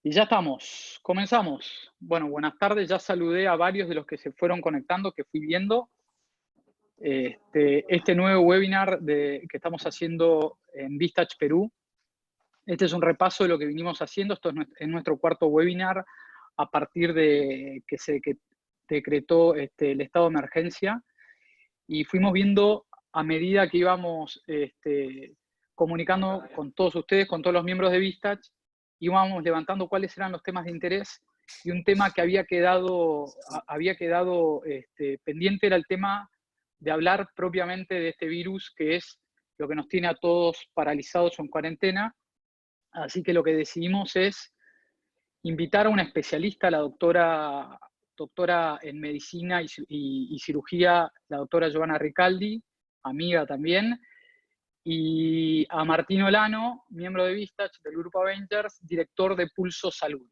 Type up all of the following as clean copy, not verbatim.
Y ya estamos, comenzamos. Bueno, buenas tardes, ya saludé a varios de los que se fueron conectando, que fui viendo. Este nuevo webinar que estamos haciendo en Vistach Perú. Este es un repaso de lo que vinimos haciendo. Esto es nuestro cuarto webinar a partir de que decretó el estado de emergencia. Y fuimos viendo a medida que íbamos comunicando con todos ustedes, con todos los miembros de Vistach, íbamos levantando cuáles eran los temas de interés, y un tema que había quedado pendiente era el tema de hablar propiamente de este virus, que es lo que nos tiene a todos paralizados o en cuarentena. Así que lo que decidimos es invitar a una especialista, la doctora en medicina y cirugía, la doctora Giovanna Ricaldi, amiga también, y a Martín Olano, miembro de Vistach del Grupo Avengers, director de Pulso Salud,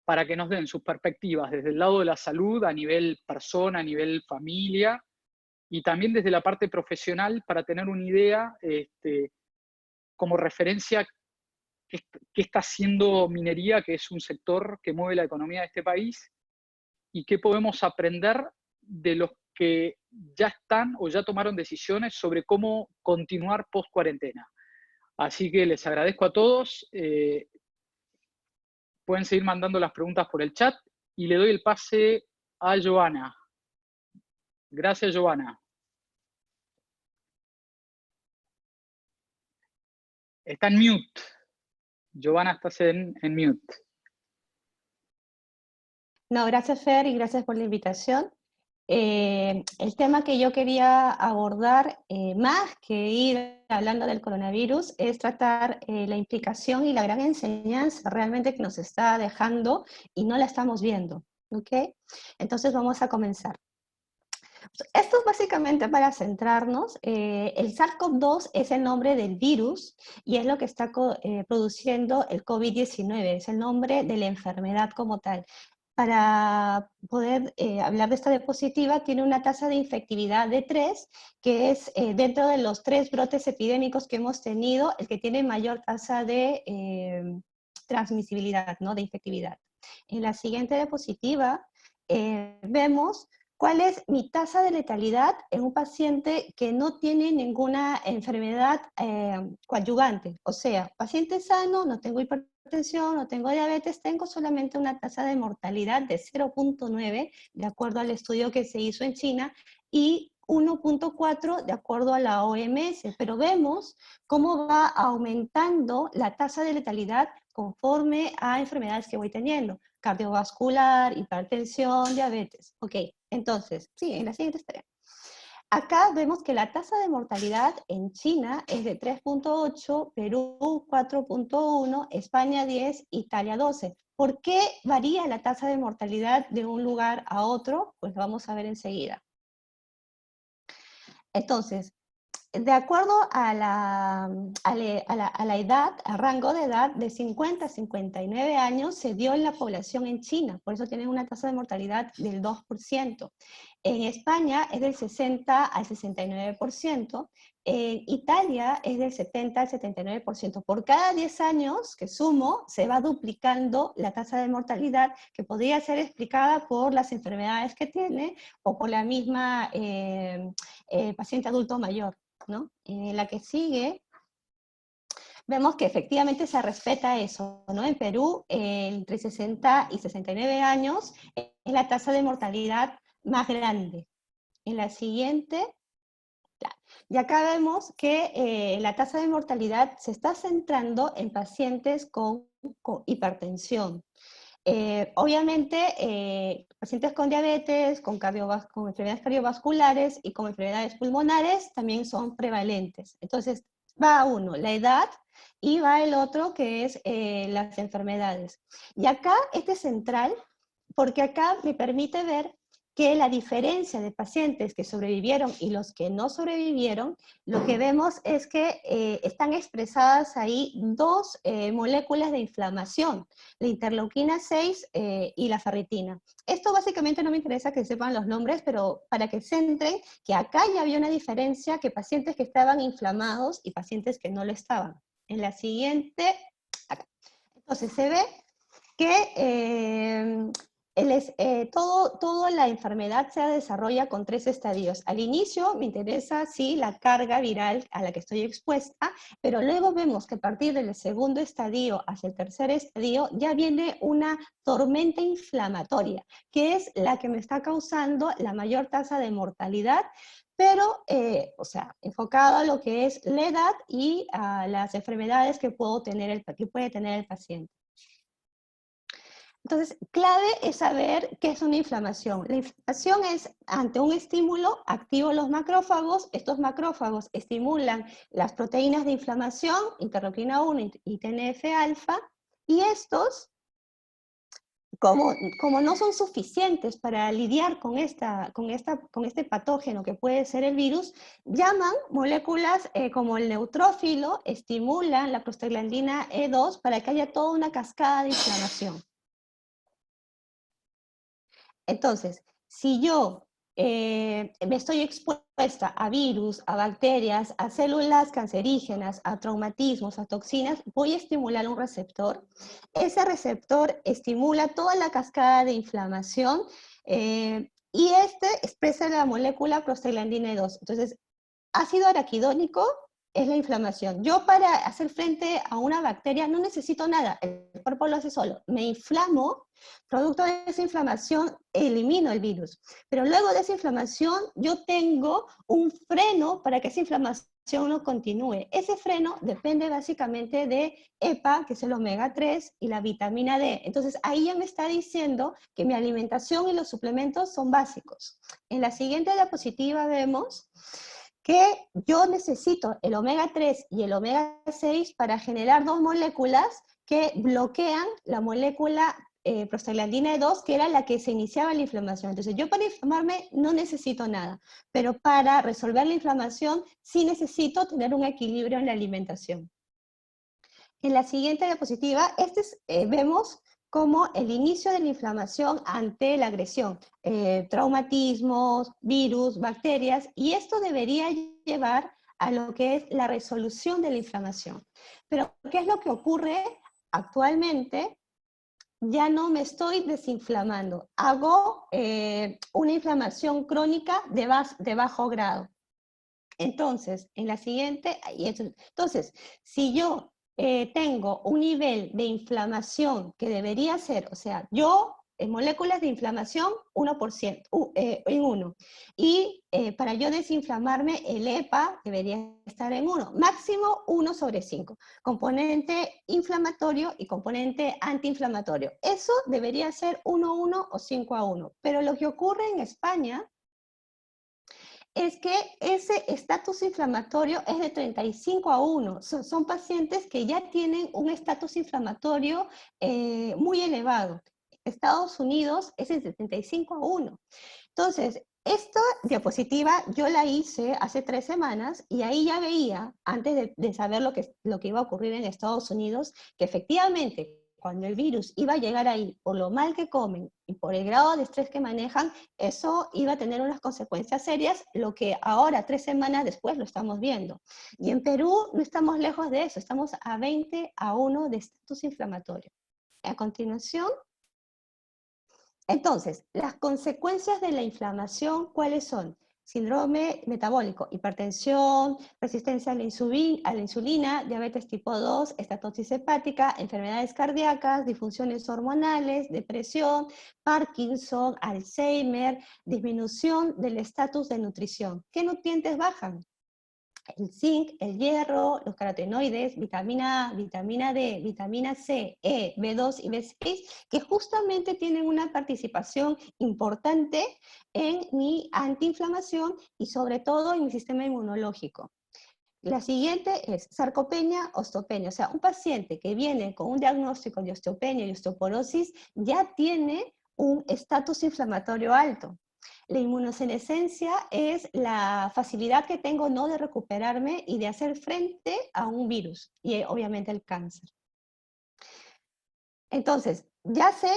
para que nos den sus perspectivas desde el lado de la salud, a nivel persona, a nivel familia, y también desde la parte profesional, para tener una idea como referencia qué está haciendo minería, que es un sector que mueve la economía de este país, y qué podemos aprender de los que ya están o ya tomaron decisiones sobre cómo continuar post cuarentena. Así que les agradezco a todos. Pueden seguir mandando las preguntas por el chat y le doy el pase a Giovanna. Gracias, Giovanna. Está en mute. Giovanna, estás en mute. No, gracias Fer y gracias por la invitación. El tema que yo quería abordar, más que ir hablando del coronavirus, es tratar la implicación y la gran enseñanza realmente que nos está dejando y no la estamos viendo, ¿ok? Entonces vamos a comenzar. Esto es básicamente para centrarnos. El SARS-CoV-2 es el nombre del virus y es lo que está produciendo el COVID-19, es el nombre de la enfermedad como tal. Para poder hablar de esta diapositiva, tiene una tasa de infectividad de 3, que es dentro de los 3 brotes epidémicos que hemos tenido, el que tiene mayor tasa de transmisibilidad, ¿no? De infectividad. En la siguiente diapositiva vemos ¿cuál es mi tasa de letalidad en un paciente que no tiene ninguna enfermedad coadyuvante? O sea, paciente sano, no tengo hipertensión, no tengo diabetes, tengo solamente una tasa de mortalidad de 0.9, de acuerdo al estudio que se hizo en China, y 1.4 de acuerdo a la OMS, pero vemos cómo va aumentando la tasa de letalidad conforme a enfermedades que voy teniendo, cardiovascular, hipertensión, diabetes. Ok, entonces, sí, en la siguiente tarea. Acá vemos que la tasa de mortalidad en China es de 3.8, Perú 4.1, España 10, Italia 12. ¿Por qué varía la tasa de mortalidad de un lugar a otro? Pues lo vamos a ver enseguida. Entonces, de acuerdo a la edad, al rango de edad de 50 a 59 años se dio en la población en China, por eso tienen una tasa de mortalidad del 2%. En España es del 60 al 69%, en Italia es del 70 al 79%. Por cada 10 años que sumo, se va duplicando la tasa de mortalidad, que podría ser explicada por las enfermedades que tiene o por la misma paciente adulto mayor, ¿no? En la que sigue, vemos que efectivamente se respeta eso, ¿no? En Perú, entre 60 y 69 años, es la tasa de mortalidad más grande. En la siguiente, y acá vemos que la tasa de mortalidad se está centrando en pacientes con hipertensión. Obviamente, pacientes con diabetes, con enfermedades cardiovasculares y con enfermedades pulmonares también son prevalentes. Entonces, va uno, la edad, y va el otro que es las enfermedades. Y acá este es central, porque acá me permite ver que la diferencia de pacientes que sobrevivieron y los que no sobrevivieron, lo que vemos es que están expresadas ahí dos moléculas de inflamación, la interleuquina 6 y la ferritina. Esto básicamente no me interesa que sepan los nombres, pero para que centren que acá ya había una diferencia, que pacientes que estaban inflamados y pacientes que no lo estaban. En la siguiente, acá. Entonces se ve que toda la enfermedad se desarrolla con 3 estadios. Al inicio me interesa, sí, la carga viral a la que estoy expuesta, pero luego vemos que a partir del segundo estadio hacia el tercer estadio ya viene una tormenta inflamatoria, que es la que me está causando la mayor tasa de mortalidad, pero, o sea, enfocado a lo que es la edad y a las enfermedades que puede tener el paciente. Entonces, clave es saber qué es una inflamación. La inflamación es ante un estímulo, activo los macrófagos. Estos macrófagos estimulan las proteínas de inflamación, interleuquina 1 y TNF-alfa, y estos, como no son suficientes para lidiar con este patógeno que puede ser el virus, llaman moléculas como el neutrófilo, estimulan la prostaglandina E2 para que haya toda una cascada de inflamación. Entonces, si yo me estoy expuesta a virus, a bacterias, a células cancerígenas, a traumatismos, a toxinas, voy a estimular un receptor. Ese receptor estimula toda la cascada de inflamación y este expresa la molécula prostaglandina E2. Entonces, ácido araquidónico es la inflamación. Yo para hacer frente a una bacteria no necesito nada, el cuerpo lo hace solo. Me inflamo, producto de esa inflamación elimino el virus. Pero luego de esa inflamación yo tengo un freno para que esa inflamación no continúe. Ese freno depende básicamente de EPA, que es el omega 3, y la vitamina D. Entonces ahí ya me está diciendo que mi alimentación y los suplementos son básicos. En la siguiente diapositiva vemos que yo necesito el omega 3 y el omega 6 para generar 2 moléculas que bloquean la molécula prostaglandina E2, que era la que se iniciaba la inflamación. Entonces, yo para inflamarme no necesito nada, pero para resolver la inflamación sí necesito tener un equilibrio en la alimentación. En la siguiente diapositiva, vemos como el inicio de la inflamación ante la agresión, traumatismos, virus, bacterias, y esto debería llevar a lo que es la resolución de la inflamación. Pero, ¿qué es lo que ocurre actualmente? Ya no me estoy desinflamando, hago una inflamación crónica de bajo grado. Entonces, en la siguiente, entonces, si yo tengo un nivel de inflamación que debería ser, o sea, yo en moléculas de inflamación 1%, en 1. Y para yo desinflamarme, el EPA debería estar en 1, máximo 1/5. Componente inflamatorio y componente antiinflamatorio. Eso debería ser 1/1 o 5/1. Pero lo que ocurre en España es que ese estatus inflamatorio es de 35/1. Son pacientes que ya tienen un estatus inflamatorio muy elevado. Estados Unidos es de 75/1. Entonces, esta diapositiva yo la hice hace 3 semanas y ahí ya veía, antes de saber lo que iba a ocurrir en Estados Unidos, que efectivamente cuando el virus iba a llegar ahí, por lo mal que comen y por el grado de estrés que manejan, eso iba a tener unas consecuencias serias, lo que ahora, 3 semanas después, lo estamos viendo. Y en Perú no estamos lejos de eso, estamos a 20/1 de estatus inflamatorio. A continuación, entonces, las consecuencias de la inflamación, ¿cuáles son? Síndrome metabólico, hipertensión, resistencia a la insulina, diabetes tipo 2, estatosis hepática, enfermedades cardíacas, disfunciones hormonales, depresión, Parkinson, Alzheimer, disminución del estatus de nutrición. ¿Qué nutrientes bajan? El zinc, el hierro, los carotenoides, vitamina A, vitamina D, vitamina C, E, B2 y B6, que justamente tienen una participación importante en mi antiinflamación y sobre todo en mi sistema inmunológico. La siguiente es sarcopenia, osteopenia. O sea, un paciente que viene con un diagnóstico de osteopenia y osteoporosis ya tiene un estatus inflamatorio alto. La inmunosenescencia es la facilidad que tengo no de recuperarme y de hacer frente a un virus y obviamente el cáncer. Entonces, ya sé,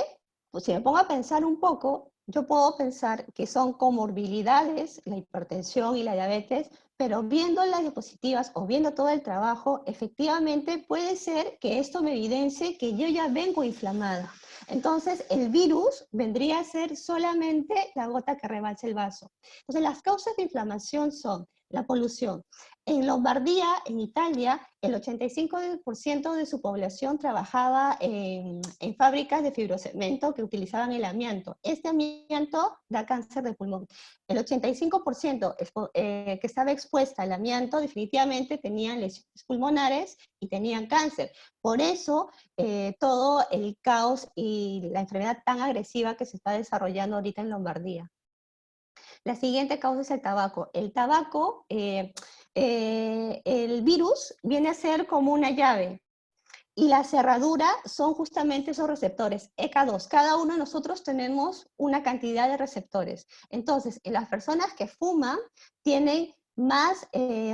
pues si me pongo a pensar un poco, yo puedo pensar que son comorbilidades, la hipertensión y la diabetes, pero viendo las diapositivas o viendo todo el trabajo, efectivamente puede ser que esto me evidencie que yo ya vengo inflamada. Entonces, el virus vendría a ser solamente la gota que rebalsa el vaso. Entonces, las causas de inflamación son la polución. En Lombardía, en Italia, el 85% de su población trabajaba en fábricas de fibrocemento que utilizaban el amianto. Este amianto da cáncer de pulmón. El 85% que estaba expuesta al amianto definitivamente tenían lesiones pulmonares y tenían cáncer. Por eso, todo el caos y la enfermedad tan agresiva que se está desarrollando ahorita en Lombardía. La siguiente causa es el tabaco. El tabaco, el virus viene a ser como una llave y la cerradura son justamente esos receptores, ECA2. Cada uno de nosotros tenemos una cantidad de receptores. Entonces, las personas que fuman tienen más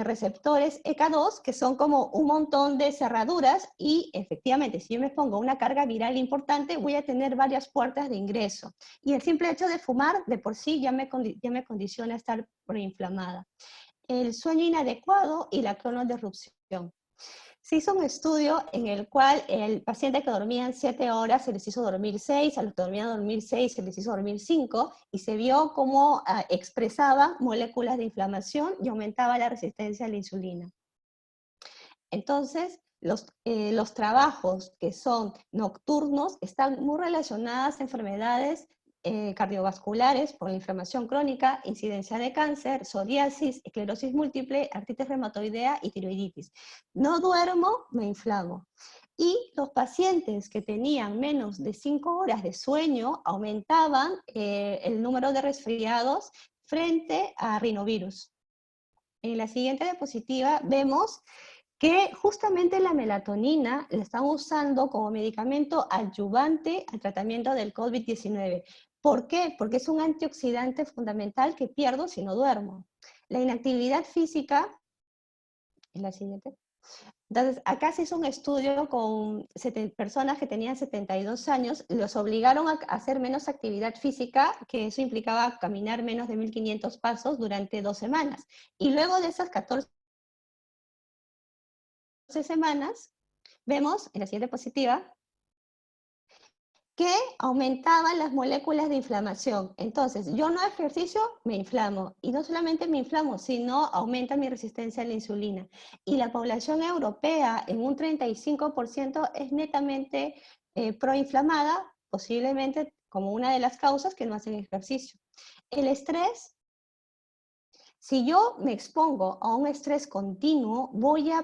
receptores ECA2, que son como un montón de cerraduras, y efectivamente, si yo me pongo una carga viral importante, voy a tener varias puertas de ingreso. Y el simple hecho de fumar, de por sí, ya me condiciona a estar preinflamada. El sueño inadecuado y la cronodirrupción. Se hizo un estudio en el cual el paciente que dormían 7 horas se les hizo dormir 6, a los que dormían dormir 6 se les hizo dormir 5, y se vio cómo expresaba moléculas de inflamación y aumentaba la resistencia a la insulina. Entonces, los trabajos que son nocturnos están muy relacionados a enfermedades cardiovasculares por la inflamación crónica, incidencia de cáncer, psoriasis, esclerosis múltiple, artritis reumatoidea y tiroiditis. No duermo, me inflamo. Y los pacientes que tenían menos de 5 horas de sueño aumentaban el número de resfriados frente a rinovirus. En la siguiente diapositiva vemos que justamente la melatonina la están usando como medicamento adyuvante al tratamiento del COVID-19. ¿Por qué? Porque es un antioxidante fundamental que pierdo si no duermo. La inactividad física, es la siguiente. Entonces, acá se hizo un estudio con personas que tenían 72 años, los obligaron a hacer menos actividad física, que eso implicaba caminar menos de 1500 pasos durante 2 semanas. Y luego de esas 14 semanas, vemos en la siguiente diapositiva que aumentaban las moléculas de inflamación. Entonces, yo no ejercicio, me inflamo. Y no solamente me inflamo, sino aumenta mi resistencia a la insulina. Y la población europea, en un 35%, es netamente proinflamada, posiblemente como una de las causas que no hacen ejercicio. El estrés, si yo me expongo a un estrés continuo, voy a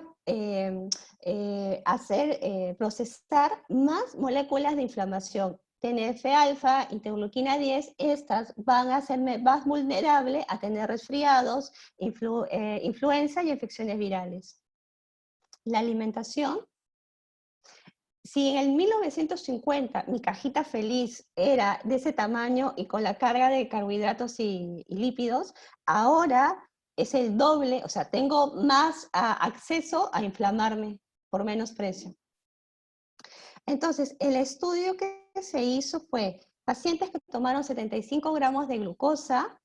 procesar más moléculas de inflamación. TNF-alfa, interleuquina 10, estas van a hacerme más vulnerable a tener resfriados, influenza y infecciones virales. La alimentación. Si en el 1950 mi cajita feliz era de ese tamaño y con la carga de carbohidratos y lípidos, ahora es el doble, o sea, tengo más acceso a inflamarme por menos precio. Entonces, el estudio que se hizo fue, pacientes que tomaron 75 gramos de glucosa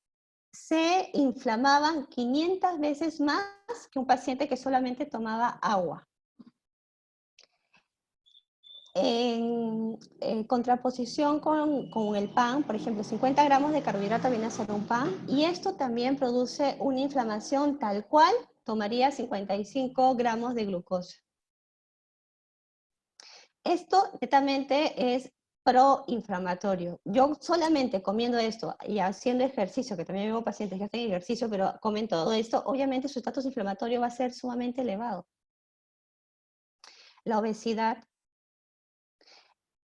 se inflamaban 500 veces más que un paciente que solamente tomaba agua. En contraposición con el pan, por ejemplo, 50 gramos de carbohidrato viene a ser un pan, y esto también produce una inflamación tal cual tomaría 55 gramos de glucosa. Esto netamente es proinflamatorio. Yo solamente comiendo esto y haciendo ejercicio, que también veo pacientes que hacen ejercicio, pero comen todo esto, obviamente su estatus inflamatorio va a ser sumamente elevado. La obesidad.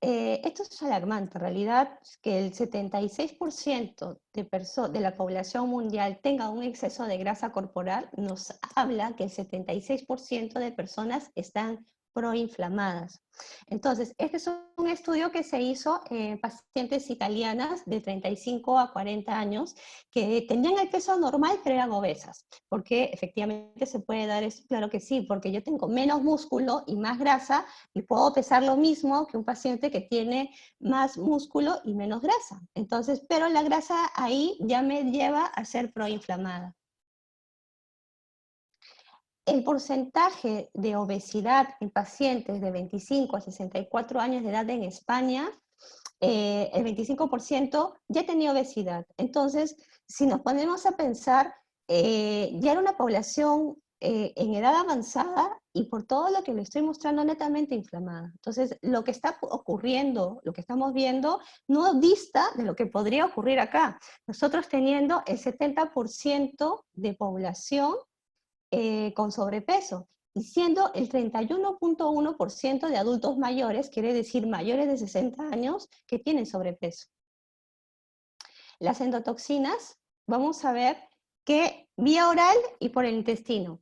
Esto es alarmante, en realidad, que el 76% de la población mundial tenga un exceso de grasa corporal, nos habla que el 76% de personas están proinflamadas. Entonces, este es un estudio que se hizo en pacientes italianas de 35 a 40 años que tenían el peso normal pero eran obesas. ¿Por qué efectivamente se puede dar esto? Claro que sí, porque yo tengo menos músculo y más grasa y puedo pesar lo mismo que un paciente que tiene más músculo y menos grasa. Entonces, pero la grasa ahí ya me lleva a ser proinflamada. El porcentaje de obesidad en pacientes de 25 a 64 años de edad en España el 25% ya tenía obesidad. Entonces, si nos ponemos a pensar, ya era una población en edad avanzada y por todo lo que le estoy mostrando netamente inflamada. Entonces, lo que está ocurriendo, lo que estamos viendo, no dista de lo que podría ocurrir acá. Nosotros teniendo el 70% de población con sobrepeso, y siendo el 31.1% de adultos mayores, quiere decir mayores de 60 años, que tienen sobrepeso. Las endotoxinas, vamos a ver que vía oral y por el intestino.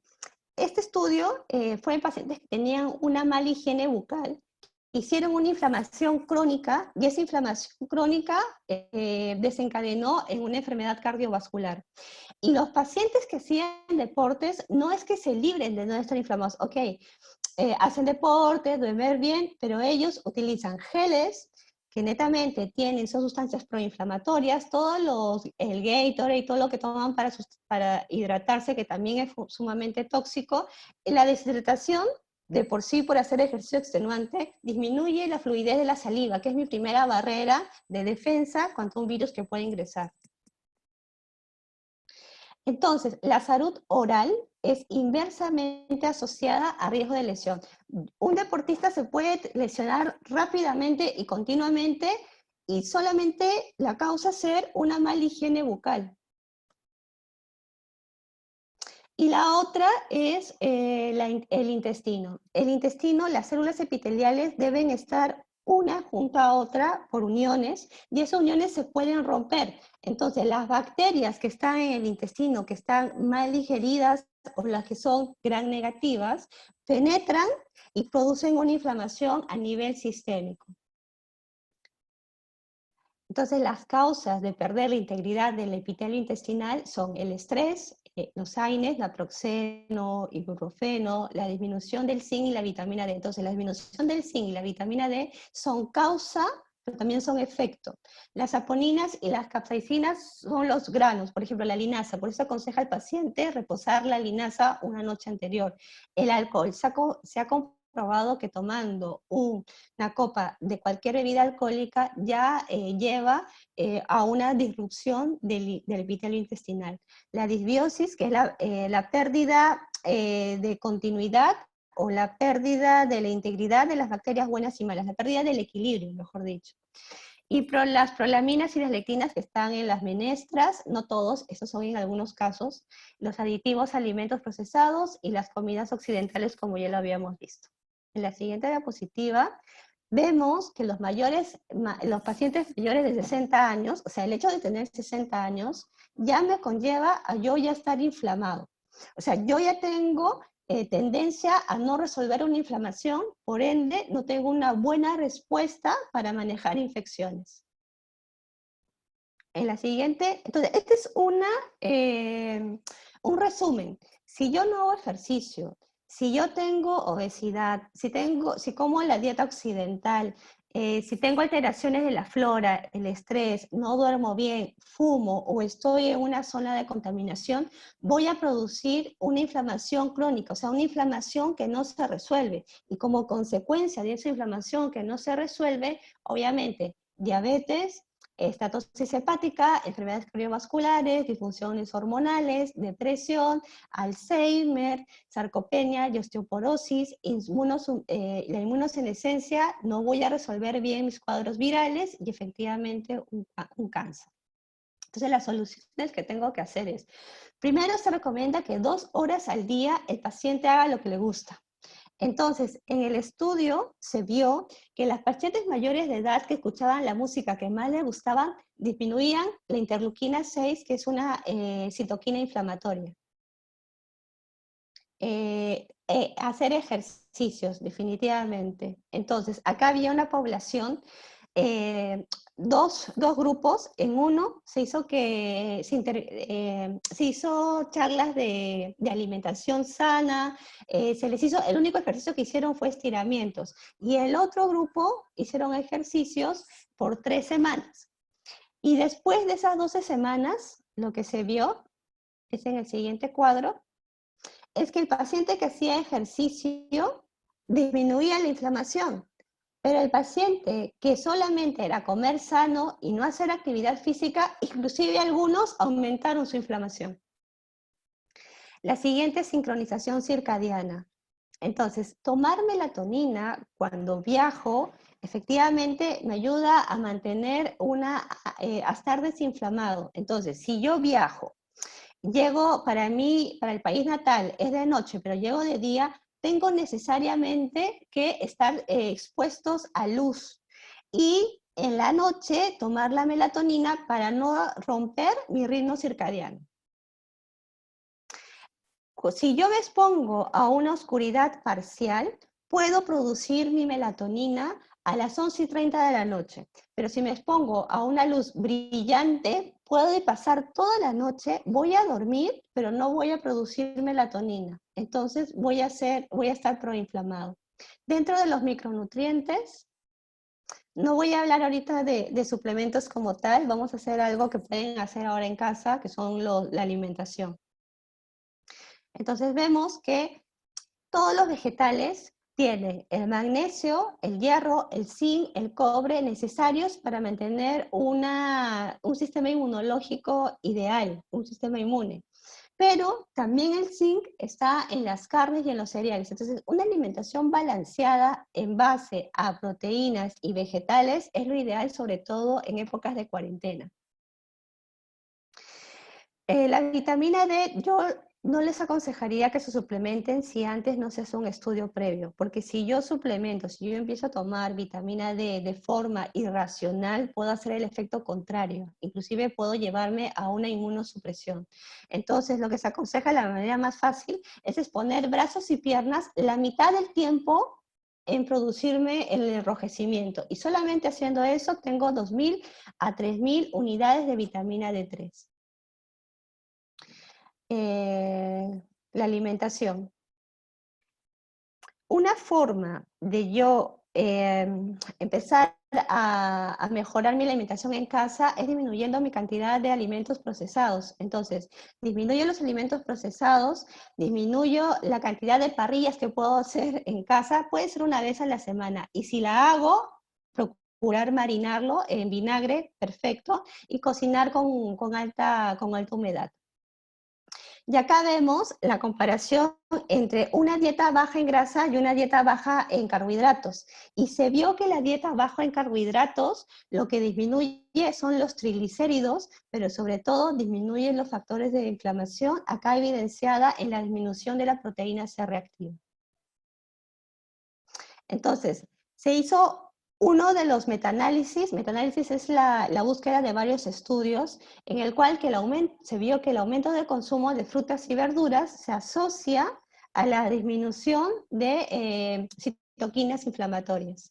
Este estudio fue en pacientes que tenían una mala higiene bucal, hicieron una inflamación crónica y esa inflamación crónica desencadenó en una enfermedad cardiovascular. Y los pacientes que hacían deportes no es que se libren de no estar inflamados, ok, hacen deporte, duermen bien, pero ellos utilizan geles que netamente tienen, son sustancias proinflamatorias, el Gatorade y todo lo que toman para hidratarse, que también es sumamente tóxico. La deshidratación, de por sí, por hacer ejercicio extenuante, disminuye la fluidez de la saliva, que es mi primera barrera de defensa contra un virus que puede ingresar. Entonces, la salud oral es inversamente asociada a riesgo de lesión. Un deportista se puede lesionar rápidamente y continuamente y solamente la causa ser una mala higiene bucal. Y la otra es el intestino. El intestino, las células epiteliales deben estar una junto a otra por uniones, y esas uniones se pueden romper. Entonces, las bacterias que están en el intestino, que están mal digeridas, o las que son gram negativas, penetran y producen una inflamación a nivel sistémico. Entonces, las causas de perder la integridad del epitelio intestinal son el estrés, los AINES, naproxeno, ibuprofeno, la disminución del zinc y la vitamina D. Entonces, la disminución del zinc y la vitamina D son causa, pero también son efecto. Las saponinas y las capsaicinas son los granos, por ejemplo, la linaza. Por eso aconseja al paciente reposar la linaza una noche anterior. El alcohol se ha comprobado que tomando una copa de cualquier bebida alcohólica ya lleva a una disrupción del epitelio intestinal. La disbiosis, que es la pérdida de continuidad o la pérdida de la integridad de las bacterias buenas y malas, la pérdida del equilibrio, mejor dicho. Y las prolaminas y las lectinas que están en las menestras, no todos, esos son en algunos casos, los aditivos a alimentos procesados y las comidas occidentales, como ya lo habíamos visto. En la siguiente diapositiva vemos que los pacientes mayores de 60 años, o sea, el hecho de tener 60 años, ya me conlleva a yo ya estar inflamado. O sea, yo ya tengo tendencia a no resolver una inflamación, por ende, no tengo una buena respuesta para manejar infecciones. En la siguiente, entonces, este es un resumen. Si yo no hago ejercicio, si yo tengo obesidad, si como la dieta occidental, si tengo alteraciones de la flora, el estrés, no duermo bien, fumo o estoy en una zona de contaminación, voy a producir una inflamación crónica, o sea, una inflamación que no se resuelve. Y como consecuencia de esa inflamación que no se resuelve, obviamente, diabetes, estatosis hepática, enfermedades cardiovasculares, disfunciones hormonales, depresión, Alzheimer, sarcopenia y osteoporosis, la inmunosenescencia, no voy a resolver bien mis cuadros virales y efectivamente un cáncer. Entonces las soluciones que tengo que hacer es, primero se recomienda que 2 horas al día el paciente haga lo que le gusta. Entonces, en el estudio se vio que las pacientes mayores de edad que escuchaban la música que más les gustaban, disminuían la interleuquina 6, que es una citoquina inflamatoria. Hacer ejercicios, definitivamente. Entonces, acá había una población, dos grupos. En uno se hizo charlas de alimentación sana, el único ejercicio que hicieron fue estiramientos, y el otro grupo hicieron ejercicios por 3 semanas. Y después de esas 12 semanas, lo que se vio es en el siguiente cuadro, es que el paciente que hacía ejercicio disminuía la inflamación. Pero el paciente que solamente era comer sano y no hacer actividad física, inclusive algunos aumentaron su inflamación. La siguiente es sincronización circadiana. Entonces, tomar melatonina cuando viajo efectivamente me ayuda a mantener a estar desinflamado. Entonces, si yo viajo, llego para mí, para el país natal, es de noche, pero llego de día, tengo necesariamente que estar expuestos a luz. Y en la noche tomar la melatonina para no romper mi ritmo circadiano. Si yo me expongo a una oscuridad parcial, puedo producir mi melatonina a las 11:30 de la noche. Pero si me expongo a una luz brillante, puede pasar toda la noche, voy a dormir, pero no voy a producir melatonina. Entonces voy a estar proinflamado. Dentro de los micronutrientes, no voy a hablar ahorita de suplementos como tal, vamos a hacer algo que pueden hacer ahora en casa, que son la alimentación. Entonces vemos que todos los vegetales tienen el magnesio, el hierro, el zinc, el cobre necesarios para mantener un sistema inmunológico ideal, un sistema inmune. Pero también el zinc está en las carnes y en los cereales. Entonces, una alimentación balanceada en base a proteínas y vegetales es lo ideal, sobre todo en épocas de cuarentena. La vitamina D, yo no les aconsejaría que se suplementen si antes no se hace un estudio previo, porque si yo suplemento, si yo empiezo a tomar vitamina D de forma irracional, puedo hacer el efecto contrario, inclusive puedo llevarme a una inmunosupresión. Entonces, lo que se aconseja, la manera más fácil, es exponer brazos y piernas la mitad del tiempo en producirme el enrojecimiento, y solamente haciendo eso tengo 2.000 a 3.000 unidades de vitamina D3. La alimentación. Una forma de yo empezar a mejorar mi alimentación en casa es disminuyendo mi cantidad de alimentos procesados. Entonces, disminuyo los alimentos procesados, disminuyo la cantidad de parrillas que puedo hacer en casa, puede ser una vez a la semana. Y si la hago, procurar marinarlo en vinagre, perfecto, y cocinar con alta humedad. Y acá vemos la comparación entre una dieta baja en grasa y una dieta baja en carbohidratos. Y se vio que la dieta baja en carbohidratos lo que disminuye son los triglicéridos, pero sobre todo disminuye los factores de inflamación, acá evidenciada en la disminución de la proteína C reactiva. Entonces, se hizo uno de los metaanálisis es la búsqueda de varios estudios en el cual se vio que el aumento del consumo de frutas y verduras se asocia a la disminución de citoquinas inflamatorias.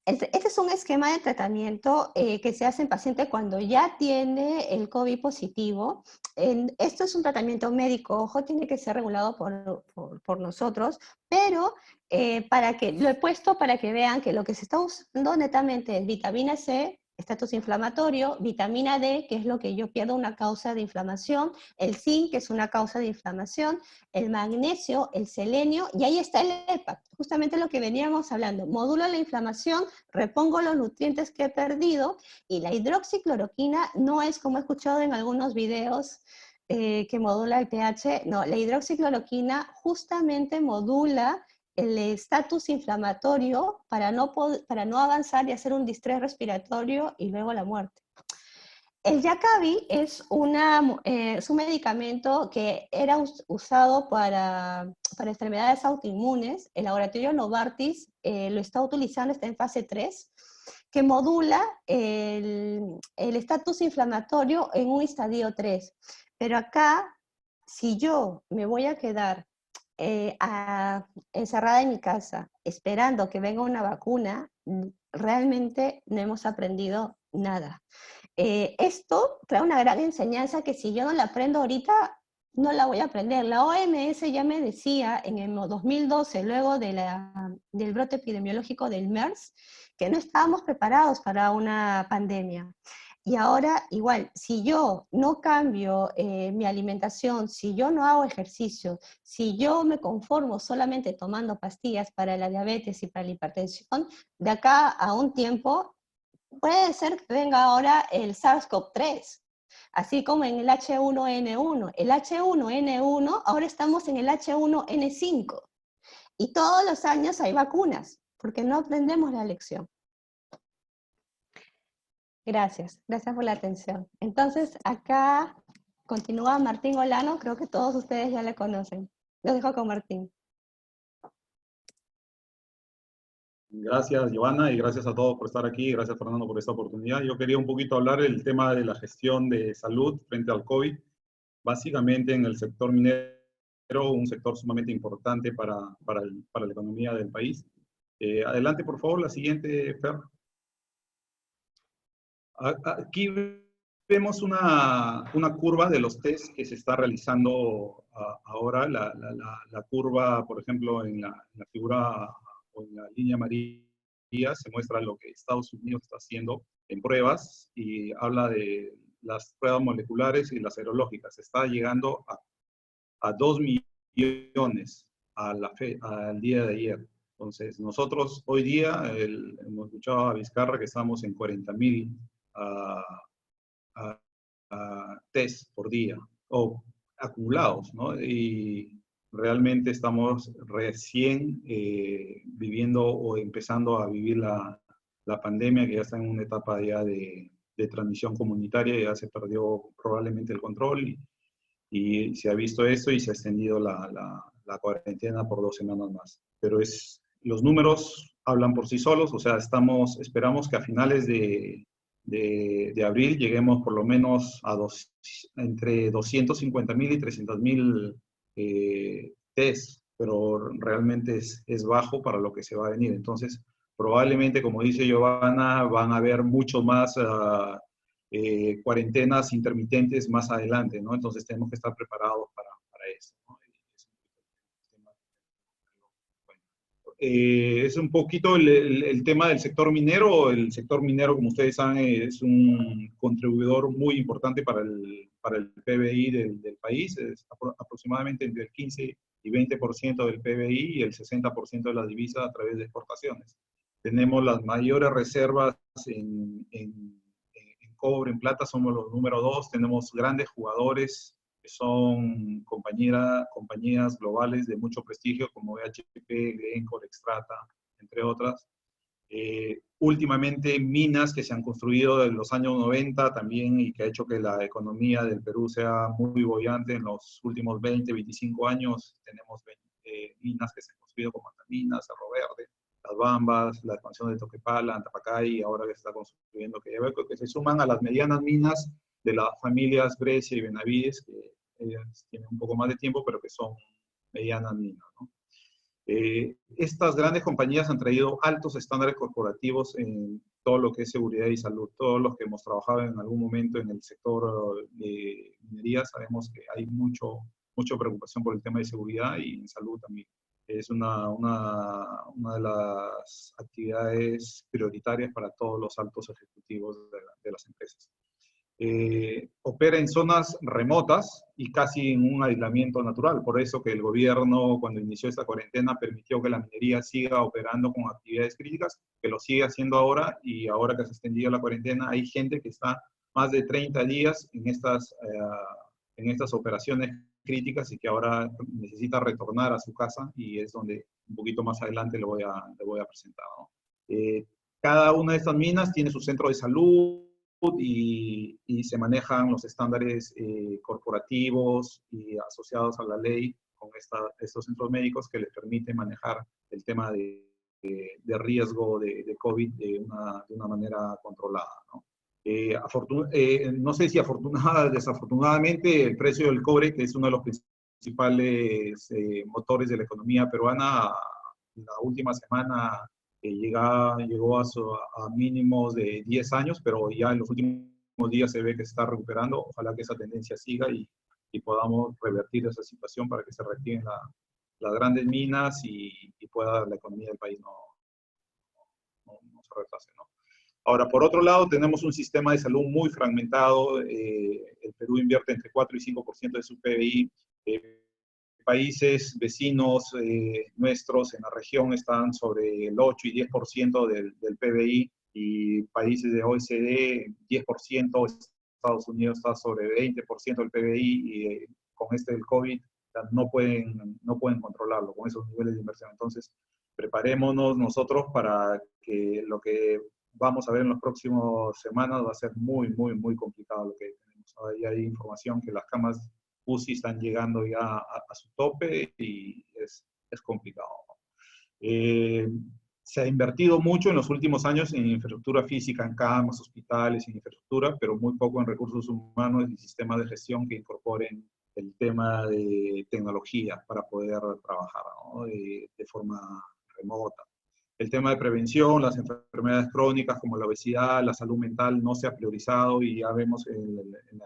Este es un esquema de tratamiento que se hace en paciente cuando ya tiene el COVID positivo. Esto es un tratamiento médico, ojo, tiene que ser regulado por nosotros, pero lo he puesto para que vean que lo que se está usando netamente es vitamina C, estatus inflamatorio, vitamina D, que es lo que yo pierdo, una causa de inflamación, el zinc, que es una causa de inflamación, el magnesio, el selenio, y ahí está el EPA, justamente lo que veníamos hablando. Modulo la inflamación, repongo los nutrientes que he perdido, y la hidroxicloroquina no es como he escuchado en algunos videos que modula el pH, no, la hidroxicloroquina justamente modula el estatus inflamatorio para no avanzar y hacer un distrés respiratorio y luego la muerte. El Jakavi es un medicamento que era usado para enfermedades autoinmunes. El laboratorio Novartis lo está utilizando, está en fase 3, que modula el estatus inflamatorio en un estadio 3. Pero acá, si yo me voy a quedar encerrada en mi casa esperando que venga una vacuna, realmente no hemos aprendido nada. Esto trae una gran enseñanza que si yo no la aprendo ahorita, no la voy a aprender. La OMS ya me decía en el 2012, luego del brote epidemiológico del MERS, que no estábamos preparados para una pandemia. Y ahora, igual, si yo no cambio mi alimentación, si yo no hago ejercicio, si yo me conformo solamente tomando pastillas para la diabetes y para la hipertensión, de acá a un tiempo puede ser que venga ahora el SARS-CoV-3, así como en el H1N1. El H1N1, ahora estamos en el H1N5. Y todos los años hay vacunas, porque no aprendemos la lección. Gracias, gracias por la atención. Entonces, acá continúa Martín Olano, creo que todos ustedes ya le conocen. Los dejo con Martín. Gracias, Giovanna, y gracias a todos por estar aquí. Gracias, Fernando, por esta oportunidad. Yo quería un poquito hablar del tema de la gestión de salud frente al COVID, básicamente en el sector minero, un sector sumamente importante para la economía del país. Adelante, por favor, la siguiente, Fer. Aquí vemos una curva de los test que se está realizando ahora. La curva, por ejemplo, en la figura o en la línea amarilla se muestra lo que Estados Unidos está haciendo en pruebas y habla de las pruebas moleculares y las serológicas. Está llegando a 2 millones al día de ayer. Entonces, nosotros hoy día hemos escuchado a Vizcarra que estamos en 40.000 test por día, o acumulados, ¿no? Y realmente estamos recién viviendo o empezando a vivir la pandemia, que ya está en una etapa ya de transmisión comunitaria, ya se perdió probablemente el control y se ha visto esto y se ha extendido la cuarentena por 2 semanas más. Pero los números hablan por sí solos, o sea, esperamos que a finales de abril lleguemos por lo menos a entre 250.000 y 300.000 test, pero realmente es bajo para lo que se va a venir. Entonces, probablemente, como dice Giovanna, van a haber mucho más cuarentenas intermitentes más adelante, ¿no? Entonces tenemos que estar preparados para eso, ¿no? Es un poquito el tema del sector minero. El sector minero, como ustedes saben, es un contribuidor muy importante para el PBI del país. Es aproximadamente entre el 15 y 20% del PBI y el 60% de la divisa a través de exportaciones. Tenemos las mayores reservas en cobre, en plata, somos los número 2. Tenemos grandes jugadores que son compañías globales de mucho prestigio como BHP, Glencore, Xstrata, entre otras. Últimamente minas que se han construido en los años 90 también y que ha hecho que la economía del Perú sea muy bollante en los últimos 20, 25 años. Tenemos minas que se han construido como Antaminas, Cerro Verde, Las Bambas, la expansión de Toquepala, Antapacay, y ahora que se está construyendo que se suman a las medianas minas de las familias Brescia y Benavides, que tienen un poco más de tiempo, pero que son medianas minas, ¿no? Estas grandes compañías han traído altos estándares corporativos en todo lo que es seguridad y salud. Todos los que hemos trabajado en algún momento en el sector de minería sabemos que hay mucha preocupación por el tema de seguridad y en salud también. Es una de las actividades prioritarias para todos los altos ejecutivos de las empresas. Opera en zonas remotas y casi en un aislamiento natural. Por eso que el gobierno, cuando inició esta cuarentena, permitió que la minería siga operando con actividades críticas, que lo sigue haciendo ahora, y ahora que se ha extendido la cuarentena, hay gente que está más de 30 días en estas operaciones críticas y que ahora necesita retornar a su casa, y es donde un poquito más adelante le voy a presentar, ¿no? Cada una de estas minas tiene su centro de salud, y se manejan los estándares corporativos y asociados a la ley con estos centros médicos que les permiten manejar el tema de riesgo de COVID de una manera controlada, ¿no? No sé si desafortunadamente el precio del cobre, que es uno de los principales motores de la economía peruana, la última semana llegó a mínimos de 10 años, pero ya en los últimos días se ve que se está recuperando. Ojalá que esa tendencia siga y podamos revertir esa situación para que se reactiven las grandes minas y pueda la economía del país no se retrase, ¿no? Ahora, por otro lado, tenemos un sistema de salud muy fragmentado. El Perú invierte entre 4 y 5% de su PBI. Países vecinos nuestros en la región están sobre el 8 y 10% del PBI, y países de OECD 10%, Estados Unidos está sobre 20% del PBI, y con del COVID no pueden controlarlo con esos niveles de inversión. Entonces, preparémonos nosotros para que lo que vamos a ver en las próximas semanas va a ser muy, muy, muy complicado lo que tenemos. Ahí hay información que las camas UCI están llegando ya a su tope y es complicado. Se ha invertido mucho en los últimos años en infraestructura física, en camas, hospitales, en infraestructura, pero muy poco en recursos humanos y sistemas de gestión que incorporen el tema de tecnología para poder trabajar, ¿no? de forma remota. El tema de prevención, las enfermedades crónicas como la obesidad, la salud mental no se ha priorizado, y ya vemos en la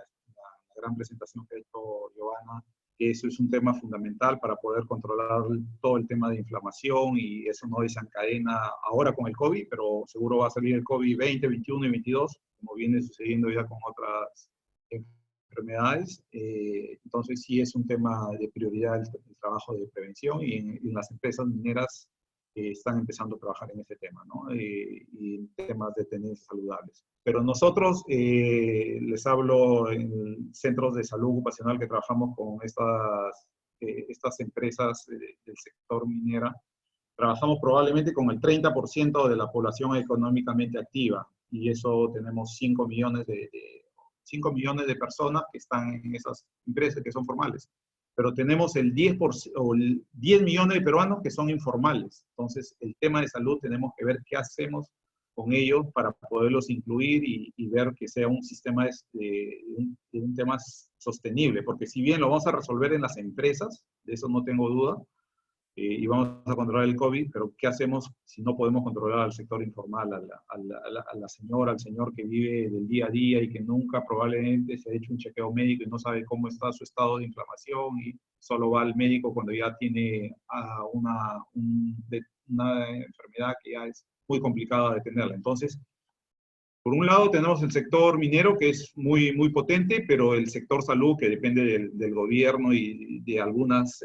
gran presentación que ha hecho Giovanna, que eso es un tema fundamental para poder controlar todo el tema de inflamación, y eso no desencadena ahora con el COVID, pero seguro va a salir el COVID 20, 21 y 22, como viene sucediendo ya con otras enfermedades. Entonces sí es un tema de prioridad el trabajo de prevención, y en las empresas mineras están empezando a trabajar en ese tema, ¿no? Y en temas de tendencias saludables. Pero nosotros, les hablo en centros de salud ocupacional que trabajamos con estas empresas del sector minera, trabajamos probablemente con el 30% de la población económicamente activa, y eso tenemos 5 millones de personas que están en esas empresas que son formales. Pero tenemos el 10%, o el 10 millones de peruanos que son informales. Entonces, el tema de salud tenemos que ver qué hacemos con ellos para poderlos incluir y ver que sea un sistema un tema sostenible, porque si bien lo vamos a resolver en las empresas, de eso no tengo duda, y vamos a controlar el COVID, pero ¿qué hacemos si no podemos controlar al sector informal, a la señora, al señor que vive del día a día y que nunca probablemente se ha hecho un chequeo médico y no sabe cómo está su estado de inflamación y solo va al médico cuando ya tiene una enfermedad que ya es muy complicada de tenerla? Entonces, por un lado tenemos el sector minero, que es muy, muy potente, pero el sector salud, que depende del gobierno y de algunas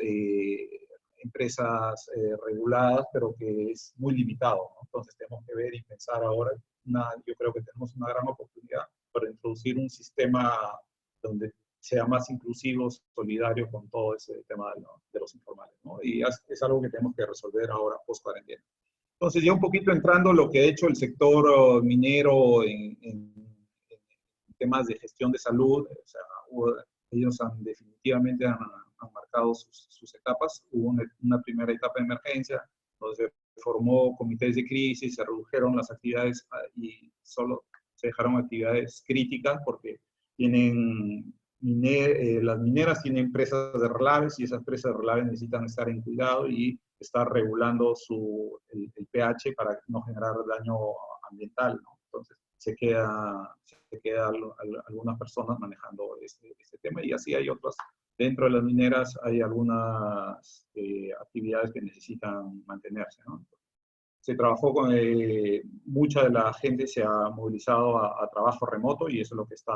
empresas reguladas, pero que es muy limitado, ¿no? Entonces tenemos que ver y pensar ahora, yo creo que tenemos una gran oportunidad para introducir un sistema donde sea más inclusivo, solidario con todo ese tema de los informales, ¿no? Y es algo que tenemos que resolver ahora post-cuarentena. Entonces, ya un poquito entrando en lo que ha hecho el sector minero en temas de gestión de salud, o sea, ellos definitivamente han marcado sus etapas. Hubo una primera etapa de emergencia, donde se formó comités de crisis, se redujeron las actividades y solo se dejaron actividades críticas, porque las mineras tienen presas de relaves, y esas presas de relaves necesitan estar en cuidado y estar regulando el pH para no generar daño ambiental, ¿no? Entonces se queda algunas personas manejando este tema, y así hay otras. Dentro de las mineras hay algunas actividades que necesitan mantenerse, ¿no? Se trabajó con, mucha de la gente se ha movilizado a trabajo remoto, y eso es lo que está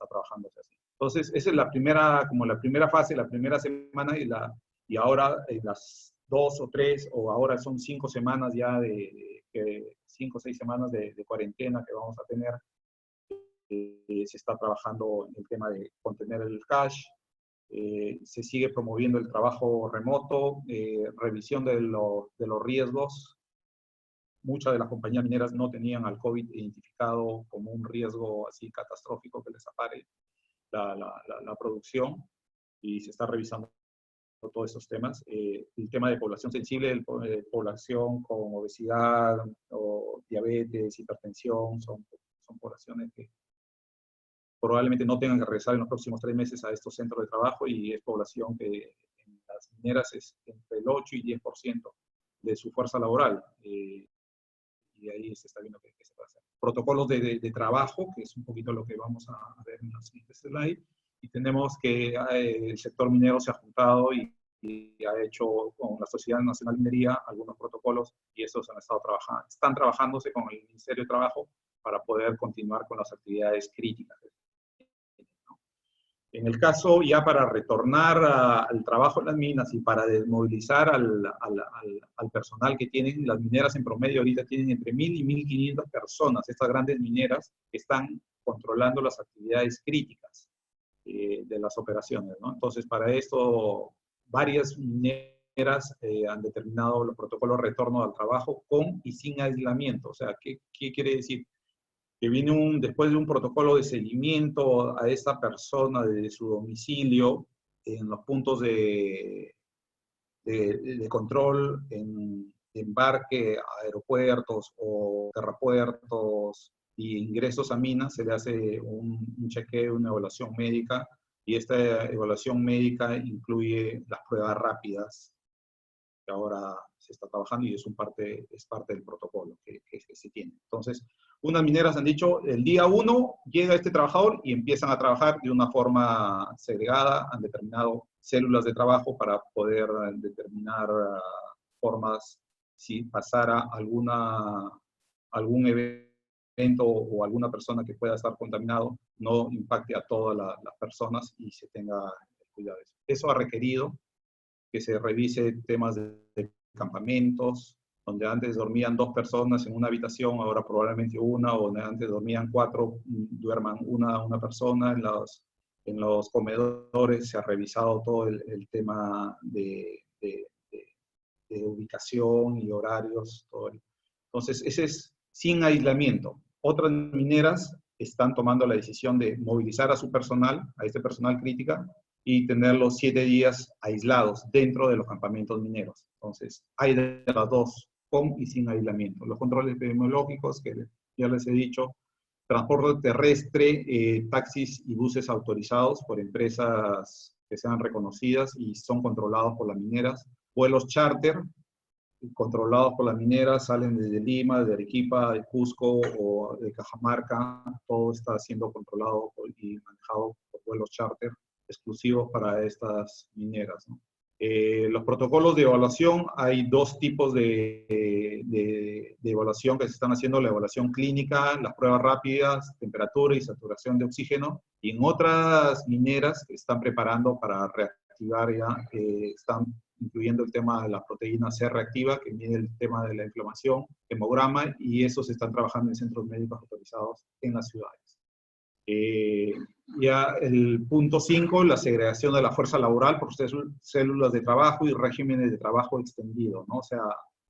trabajándose así. Entonces, esa es la primera fase, la primera semana, y ahora en las 2 o 3, o ahora son 5 semanas ya 5 o 6 semanas de cuarentena que vamos a tener. Se está trabajando en el tema de contener el cash, se sigue promoviendo el trabajo remoto, revisión de los riesgos. Muchas de las compañías mineras no tenían al COVID identificado como un riesgo así catastrófico que les apare la producción, y se está revisando todos esos temas. El tema de población sensible, población con obesidad o diabetes, hipertensión, son poblaciones que probablemente no tengan que regresar en los próximos 3 meses a estos centros de trabajo, y es población que en las mineras es entre el 8 y 10% de su fuerza laboral. Y ahí se está viendo qué se puede hacer. Protocolos de trabajo, que es un poquito lo que vamos a ver en los siguientes slides. Y tenemos que el sector minero se ha juntado y ha hecho con la Sociedad Nacional de Minería algunos protocolos, y estos están trabajándose con el Ministerio de Trabajo para poder continuar con las actividades críticas. En el caso, ya para retornar al trabajo en las minas y para desmovilizar al personal que tienen, las mineras en promedio ahorita tienen entre 1.000 y 1.500 personas, estas grandes mineras que están controlando las actividades críticas de las operaciones, ¿no? Entonces, para esto, varias mineras han determinado los protocolos de retorno al trabajo con y sin aislamiento. O sea, ¿qué quiere decir? Que viene después de un protocolo de seguimiento a esta persona desde su domicilio en los puntos de control, en embarque a aeropuertos o terrapuertos y ingresos a minas, se le hace un chequeo, una evaluación médica, y esta evaluación médica incluye las pruebas rápidas que ahora se está trabajando y es parte del protocolo que se tiene. Entonces, unas mineras han dicho, el día 1 llega este trabajador y empiezan a trabajar de una forma segregada, han determinado células de trabajo para poder determinar formas, si pasara algún evento o alguna persona que pueda estar contaminado, no impacte a todas las personas y se tenga cuidado. Eso ha requerido que se revise temas de campamentos, donde antes dormían 2 personas en una habitación, ahora probablemente una, o donde antes dormían 4, duerman una persona. En los comedores se ha revisado todo el tema de ubicación y horarios. Todo. Entonces, ese es sin aislamiento. Otras mineras están tomando la decisión de movilizar a su personal, a este personal crítica, y tenerlos 7 días aislados dentro de los campamentos mineros. Entonces, hay de las dos, con y sin aislamiento. Los controles epidemiológicos, que ya les he dicho, transporte terrestre, taxis y buses autorizados por empresas que sean reconocidas y son controlados por las mineras, vuelos charter, controlados por las mineras, salen desde Lima, de Arequipa, de Cusco o de Cajamarca, todo está siendo controlado y manejado por vuelos charter exclusivos para estas mineras, ¿no? Los protocolos de evaluación, hay 2 tipos de evaluación que se están haciendo: la evaluación clínica, las pruebas rápidas, temperatura y saturación de oxígeno, y en otras mineras que están preparando para reactivar ya, están incluyendo el tema de la proteína C reactiva, que mide el tema de la inflamación, hemograma, y esos están trabajando en centros médicos autorizados en las ciudades. Ya el punto 5, la segregación de la fuerza laboral por células de trabajo y regímenes de trabajo extendido, ¿no? O sea,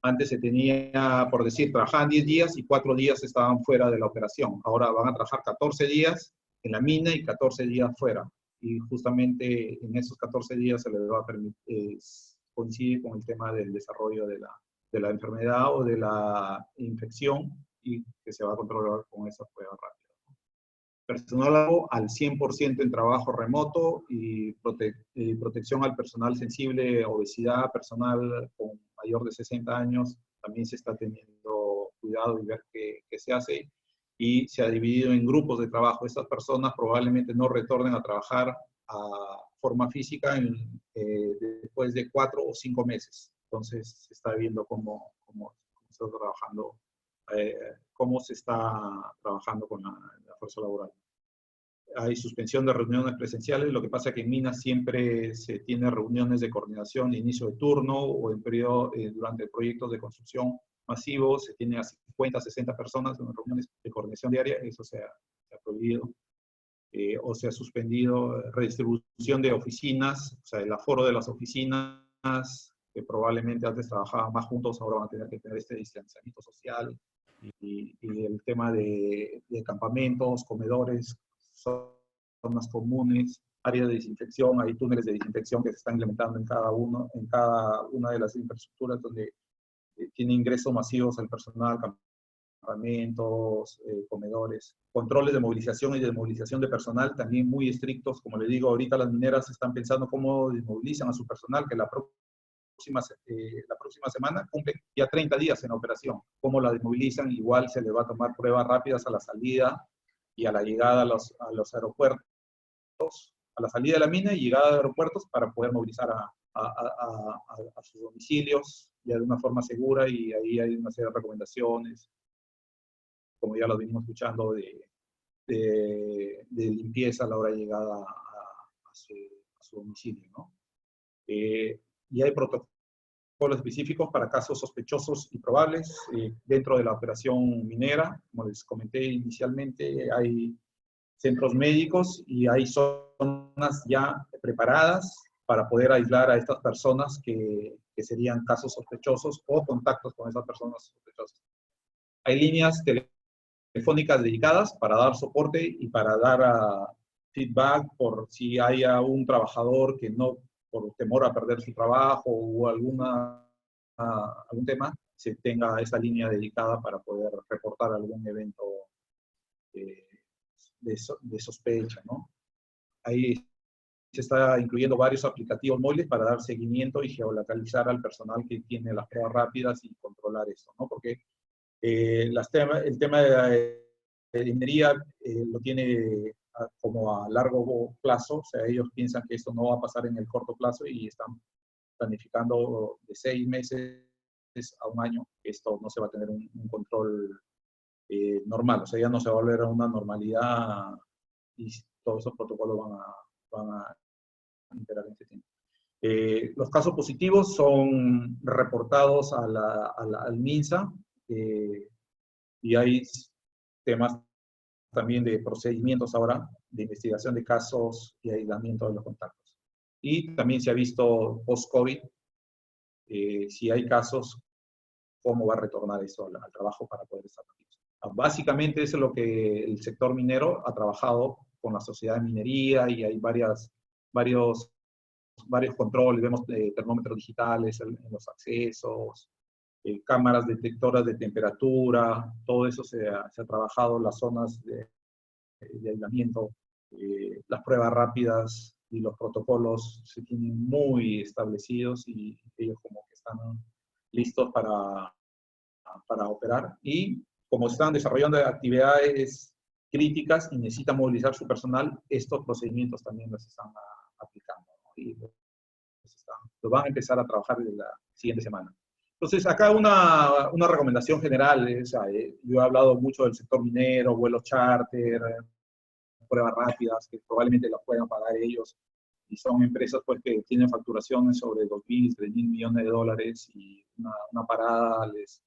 antes se tenía, por decir, trabajaban 10 días y 4 días estaban fuera de la operación. Ahora van a trabajar 14 días en la mina y 14 días fuera. Y justamente en esos 14 días se les va a permitir, coincide con el tema del desarrollo de la enfermedad o de la infección, y que se va a controlar con esas pruebas rápidas. Personal al 100% en trabajo remoto y protección al personal sensible, obesidad, personal con mayor de 60 años, también se está teniendo cuidado y ver qué se hace, y se ha dividido en grupos de trabajo. Estas personas probablemente no retornen a trabajar a forma física después de 4 o 5 meses. Entonces se está viendo cómo se está trabajando, cómo se está trabajando con la fuerza laboral. Hay suspensión de reuniones presenciales. Lo que pasa es que en minas siempre se tiene reuniones de coordinación de inicio de turno o en periodo, durante proyectos de construcción masivos, se tiene a 50, 60 personas en reuniones de coordinación diaria. Eso se ha prohibido. O se ha suspendido redistribución de oficinas, o sea, el aforo de las oficinas, que probablemente antes trabajaban más juntos, ahora van a tener que tener este distanciamiento social, y el tema de campamentos, comedores, zonas comunes, áreas de desinfección. Hay túneles de desinfección que se están implementando en cada una de las infraestructuras donde tiene ingresos masivos al personal, campamentos, comedores. Controles de movilización y desmovilización de personal también muy estrictos. Como les digo, ahorita las mineras están pensando cómo desmovilizan a su personal, que la próxima semana cumplen ya 30 días en operación. ¿Cómo la desmovilizan? Igual se les va a tomar pruebas rápidas a la salida y a la llegada a los aeropuertos, a la salida de la mina y llegada a aeropuertos, para poder movilizar a sus domicilios ya de una forma segura, y ahí hay una serie de recomendaciones como ya lo venimos escuchando, de limpieza a la hora de llegada a su domicilio, ¿no? Y hay protocolos específicos para casos sospechosos y probables dentro de la operación minera. Como les comenté inicialmente, hay centros médicos y hay zonas ya preparadas para poder aislar a estas personas que serían casos sospechosos o contactos con esas personas sospechosas. Hay líneas telefónicas dedicadas para dar soporte y para dar feedback por si hay un trabajador que no, por temor a perder su trabajo o algún tema, se tenga esa línea dedicada para poder reportar algún evento de sospecha, ¿no? Ahí se está incluyendo varios aplicativos móviles para dar seguimiento y geolocalizar al personal que tiene las pruebas rápidas y controlar esto, ¿no? Porque el tema de minería lo tiene como a largo plazo, o sea, ellos piensan que esto no va a pasar en el corto plazo y están planificando de 6 meses a un año, esto no se va a tener un control normal, o sea, ya no se va a volver a una normalidad y todos esos protocolos van a imperar en este tiempo. Los casos positivos son reportados al MINSA y hay temas también de procedimientos ahora de investigación de casos y aislamiento de los contactos. Y también se ha visto post-COVID, si hay casos, cómo va a retornar eso al trabajo para poder estar activos. Básicamente eso es lo que el sector minero ha trabajado con la sociedad de minería y hay varios controles, vemos termómetros digitales en los accesos, cámaras detectoras de temperatura, todo eso se ha trabajado, las zonas de aislamiento, las pruebas rápidas y los protocolos se tienen muy establecidos y ellos como que están listos para operar. Y como están desarrollando actividades críticas y necesitan movilizar su personal, estos procedimientos también los están aplicando, ¿no? Y los van a empezar a trabajar desde la siguiente semana. Entonces, acá una recomendación general, yo he hablado mucho del sector minero, vuelos charter, pruebas rápidas, que probablemente las puedan pagar ellos, y son empresas pues, que tienen facturaciones sobre 2.000, 3.000 millones de dólares, y una parada les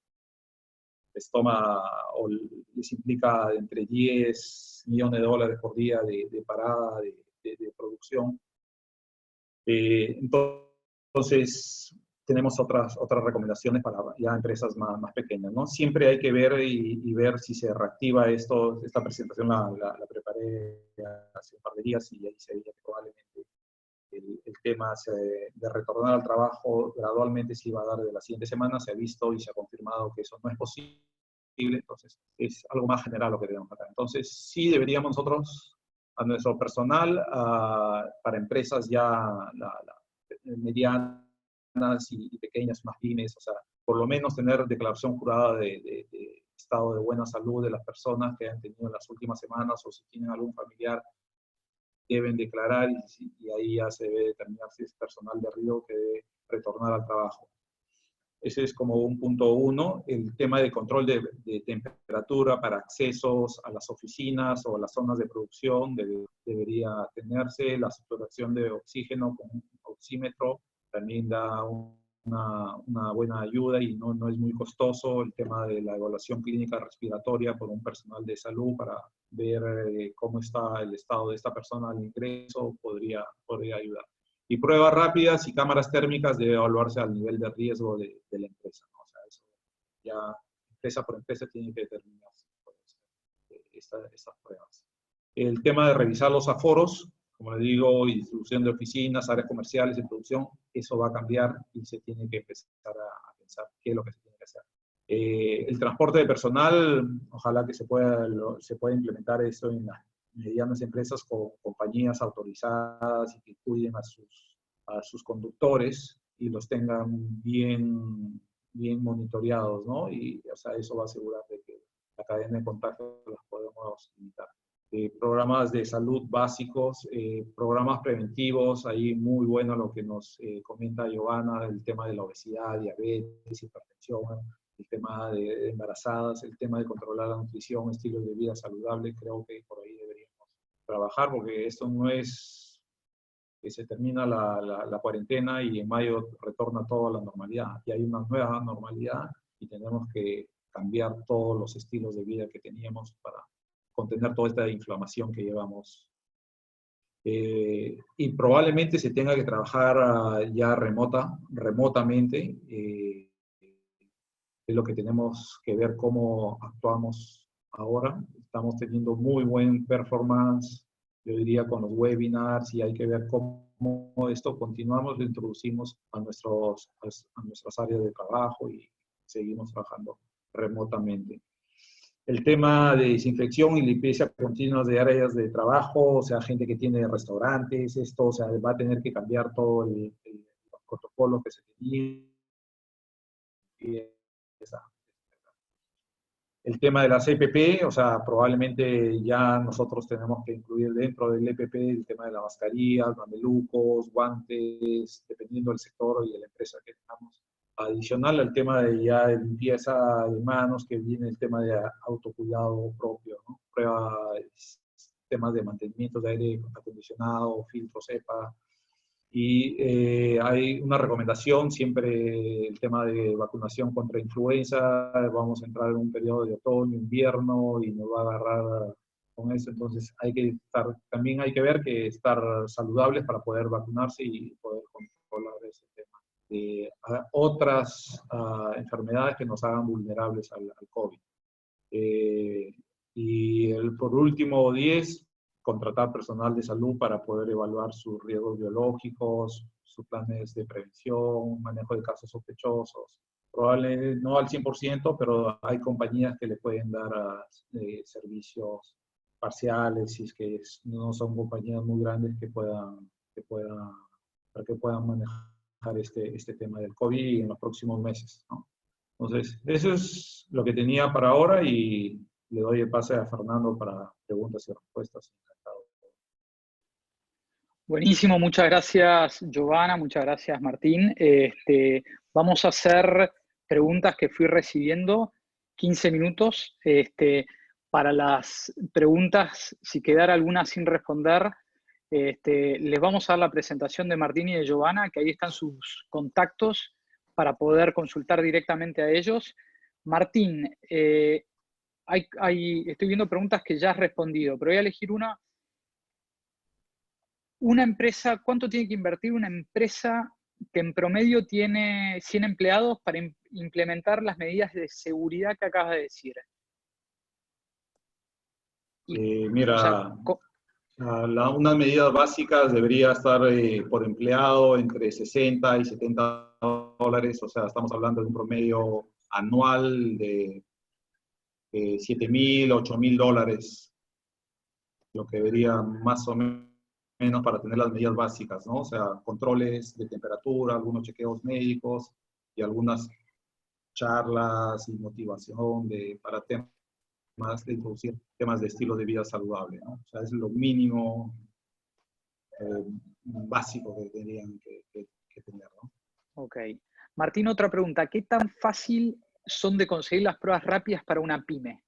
toma o les implica entre 10 millones de dólares por día de parada de producción. Entonces, tenemos otras recomendaciones para ya empresas más pequeñas, ¿no? Siempre hay que ver y ver si se reactiva esto. Esta presentación la preparé hace un par de días y ahí se veía que probablemente el tema de retornar al trabajo gradualmente se iba a dar de la siguiente semana. Se ha visto y se ha confirmado que eso no es posible. Entonces, es algo más general lo que tenemos acá. Entonces, sí deberíamos nosotros, a nuestro personal, para empresas ya medianas y pequeñas, más pymes, o sea, por lo menos tener declaración jurada de estado de buena salud de las personas que han tenido en las últimas semanas, o si tienen algún familiar, deben declarar y ahí ya se debe determinar si es personal de riesgo que debe retornar al trabajo. Ese es como un punto 1. El tema de control de temperatura para accesos a las oficinas o a las zonas de producción debería tenerse. La saturación de oxígeno con un oxímetro también da una buena ayuda y no es muy costoso. El tema de la evaluación clínica respiratoria por un personal de salud para ver cómo está el estado de esta persona al ingreso podría ayudar. Y pruebas rápidas y cámaras térmicas debe evaluarse al nivel de riesgo de la empresa, ¿no? O sea, eso ya empresa por empresa tiene que determinarse estas pruebas. El tema de revisar los aforos, como les digo, distribución de oficinas, áreas comerciales, de producción, eso va a cambiar y se tiene que empezar a pensar qué es lo que se tiene que hacer. El transporte de personal, ojalá que se pueda implementar eso en las medianas empresas con compañías autorizadas y que cuiden a sus conductores y los tengan bien monitoreados, ¿no? Y o sea, eso va a asegurar de que la cadena de contagio las podemos limitar. Programas de salud básicos, programas preventivos, ahí muy bueno lo que nos comenta Giovanna, el tema de la obesidad, diabetes, hipertensión, el tema de embarazadas, el tema de controlar la nutrición, estilos de vida saludable, creo que por ahí deberíamos trabajar, porque esto no es que se termina la cuarentena y en mayo retorna todo a la normalidad. Y hay una nueva normalidad y tenemos que cambiar todos los estilos de vida que teníamos para contener toda esta inflamación que llevamos. Y probablemente se tenga que trabajar ya remotamente. Es lo que tenemos que ver cómo actuamos ahora. Estamos teniendo muy buen performance, yo diría, con los webinars, y hay que ver cómo esto continuamos, lo introducimos a nuestras áreas de trabajo y seguimos trabajando remotamente. El tema de desinfección y limpieza continua de áreas de trabajo, o sea, gente que tiene restaurantes, esto, o sea, va a tener que cambiar todo los protocolos que se tenían. El tema de las EPP, o sea, probablemente ya nosotros tenemos que incluir dentro del EPP el tema de las mascarillas, mamelucos, guantes, dependiendo del sector y de la empresa que tengamos. Adicional al tema de ya de limpieza de manos, que viene el tema de autocuidado propio, ¿no? Pruebas, temas de mantenimiento de aire acondicionado, filtros EPA. Y hay una recomendación, siempre el tema de vacunación contra influenza, vamos a entrar en un periodo de otoño, invierno, y nos va a agarrar con eso, entonces también hay que ver que estar saludables para poder vacunarse y poder controlar ese tema. Otras enfermedades que nos hagan vulnerables al COVID. Por último, 10, contratar personal de salud para poder evaluar sus riesgos biológicos, sus planes de prevención, manejo de casos sospechosos. Probablemente no al 100%, pero hay compañías que le pueden dar servicios parciales, si es que no son compañías muy grandes que puedan manejar este tema del COVID en los próximos meses, ¿no? Entonces, eso es lo que tenía para ahora y le doy el pase a Fernando para preguntas y respuestas. Buenísimo, muchas gracias Giovanna, muchas gracias Martín. Vamos a hacer preguntas que fui recibiendo, 15 minutos. Para las preguntas, si quedara alguna sin responder, les vamos a dar la presentación de Martín y de Giovanna, que ahí están sus contactos para poder consultar directamente a ellos. Martín, estoy viendo preguntas que ya has respondido, pero voy a elegir una. Una empresa, ¿cuánto tiene que invertir una empresa que en promedio tiene 100 empleados para implementar las medidas de seguridad que acabas de decir? Mira, unas medidas básicas debería estar por empleado entre 60 y 70 dólares, o sea, estamos hablando de un promedio anual de 7,000, 8,000 dólares, lo que debería más o menos para tener las medidas básicas, ¿no? O sea, controles de temperatura, algunos chequeos médicos y algunas charlas y motivación para temas de introducir temas de estilo de vida saludable, ¿no? O sea, es lo mínimo básico que tendrían que tener, ¿no? Ok. Martín, otra pregunta. ¿Qué tan fácil son de conseguir las pruebas rápidas para una pyme?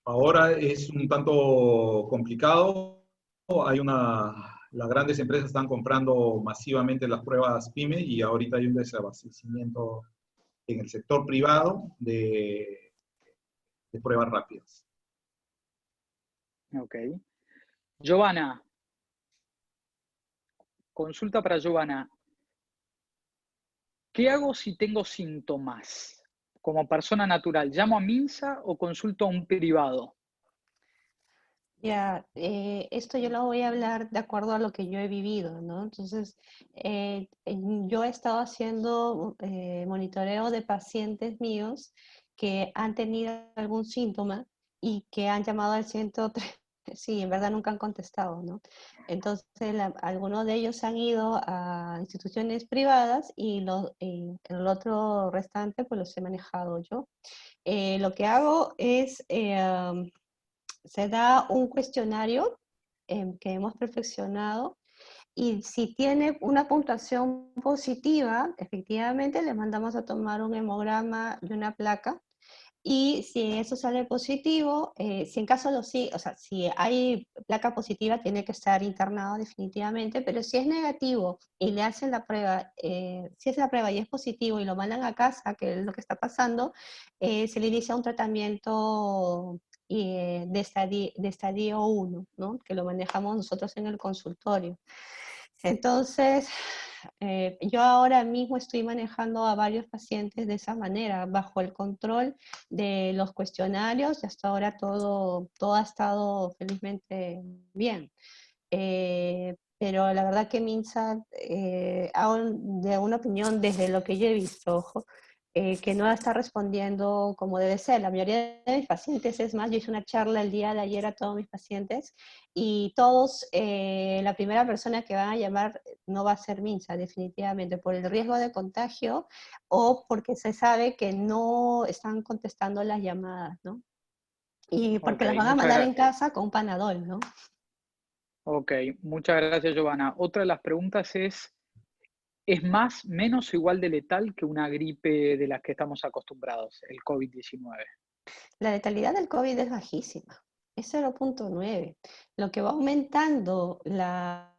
Ahora es un tanto complicado. Las grandes empresas están comprando masivamente las pruebas PYME y ahorita hay un desabastecimiento en el sector privado de pruebas rápidas. Ok. Giovanna, consulta para Giovanna. ¿Qué hago si tengo síntomas? Como persona natural, ¿llamo a Minsa o consulto a un privado? Ya, esto yo lo voy a hablar de acuerdo a lo que yo he vivido, ¿no? Entonces, yo he estado haciendo monitoreo de pacientes míos que han tenido algún síntoma y que han llamado al 103. Sí, en verdad nunca han contestado, ¿no? Entonces, algunos de ellos han ido a instituciones privadas y el otro restante pues los he manejado yo. Lo que hago es... se da un cuestionario que hemos perfeccionado y si tiene una puntuación positiva, efectivamente le mandamos a tomar un hemograma y una placa. Y si eso sale positivo, si en caso lo sí, o sea, si hay placa positiva, tiene que estar internado definitivamente, pero si es negativo y le hacen la prueba, si es la prueba y es positivo y lo mandan a casa, que es lo que está pasando, se le inicia un tratamiento de estadio 1, ¿no? Que lo manejamos nosotros en el consultorio. Entonces, yo ahora mismo estoy manejando a varios pacientes de esa manera, bajo el control de los cuestionarios, y hasta ahora todo ha estado felizmente bien. Pero la verdad que Minsa, hago de una opinión desde lo que yo he visto, ojo, que no está respondiendo como debe ser. La mayoría de mis pacientes, es más, yo hice una charla el día de ayer a todos mis pacientes y todos, la primera persona que van a llamar no va a ser Minsa, definitivamente, por el riesgo de contagio o porque se sabe que no están contestando las llamadas, ¿no? Y porque Ok, las van a muchas mandar en gracias. casa con Panadol, ¿no? Ok, muchas gracias, Giovanna. Otra de las preguntas ¿es más, menos o igual de letal que una gripe de las que estamos acostumbrados, el COVID-19? La letalidad del COVID es bajísima, es 0,9. Lo que va aumentando la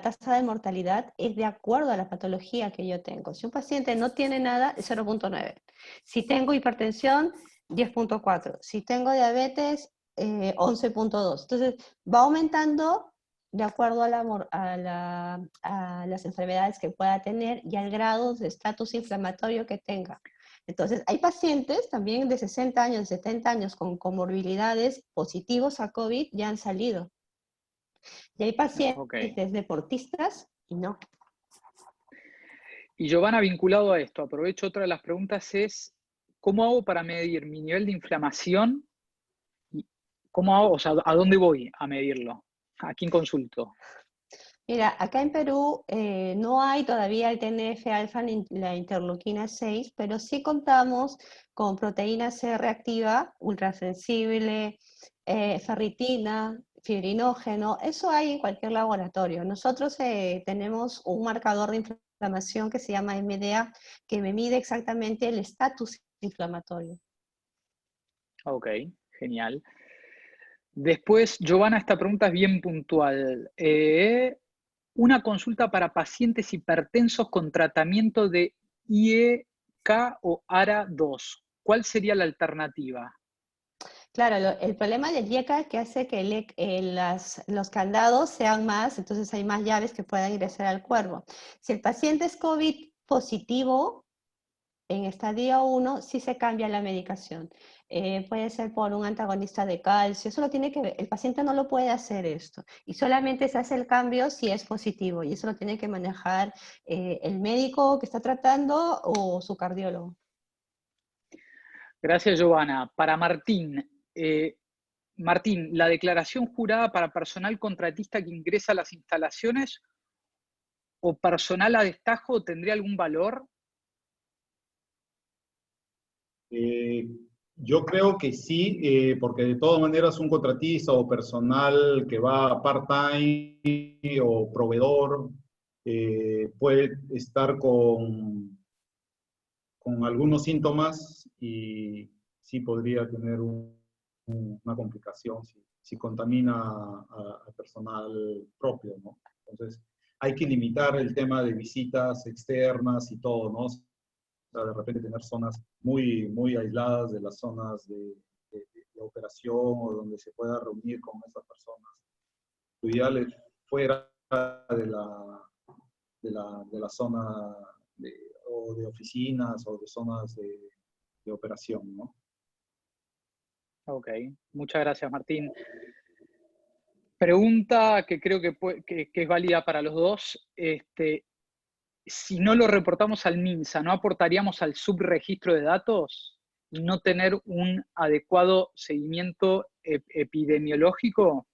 tasa de mortalidad es de acuerdo a la patología que yo tengo. Si un paciente no tiene nada, es 0,9. Si tengo hipertensión, 10,4. Si tengo diabetes, 11,2. Entonces, va aumentando de acuerdo a las enfermedades que pueda tener y al grado de estatus inflamatorio que tenga. Entonces, hay pacientes también de 60 años, 70 años con comorbilidades positivos a COVID ya han salido. Y hay Ok. pacientes deportistas y no. Y Giovanna, vinculado a esto, aprovecho otra de las preguntas ¿cómo hago para medir mi nivel de inflamación? ¿Cómo hago, o sea, a dónde voy a medirlo? ¿A quién consulto? Mira, acá en Perú no hay todavía el TNF-alfa ni la interleuquina 6, pero sí contamos con proteína C reactiva, ultrasensible, ferritina, fibrinógeno, eso hay en cualquier laboratorio. Nosotros tenemos un marcador de inflamación que se llama MDA, que me mide exactamente el estatus inflamatorio. Ok, genial. Después, Giovanna, esta pregunta es bien puntual. Una consulta para pacientes hipertensos con tratamiento de IEK o ARA2. ¿Cuál sería la alternativa? Claro, el problema del IECA es que hace que los candados sean más, entonces hay más llaves que puedan ingresar al cuerpo. Si el paciente es COVID positivo, en estadio 1 sí se cambia la medicación. Puede ser por un antagonista de calcio, eso lo tiene que ver. El paciente no lo puede hacer esto y solamente se hace el cambio si es positivo y eso lo tiene que manejar el médico que está tratando o su cardiólogo. Gracias, Giovanna. Para Martín, Martín, ¿la declaración jurada para personal contratista que ingresa a las instalaciones o personal a destajo tendría algún valor? Eh, yo creo que sí, porque de todas maneras un contratista o personal que va part-time o proveedor puede estar con algunos síntomas y sí podría tener una complicación si contamina a personal propio, ¿no? Entonces, hay que limitar el tema de visitas externas y todo, ¿no? O sea, de repente tener zonas muy aisladas de las zonas de operación o donde se pueda reunir con esas personas. Lo ideal es fuera de la zona o de oficinas o de zonas de operación, ¿no? Ok, muchas gracias, Martín. Pregunta que creo que es válida para los dos. Si no lo reportamos al MINSA, ¿no aportaríamos al subregistro de datos y no tener un adecuado seguimiento epidemiológico?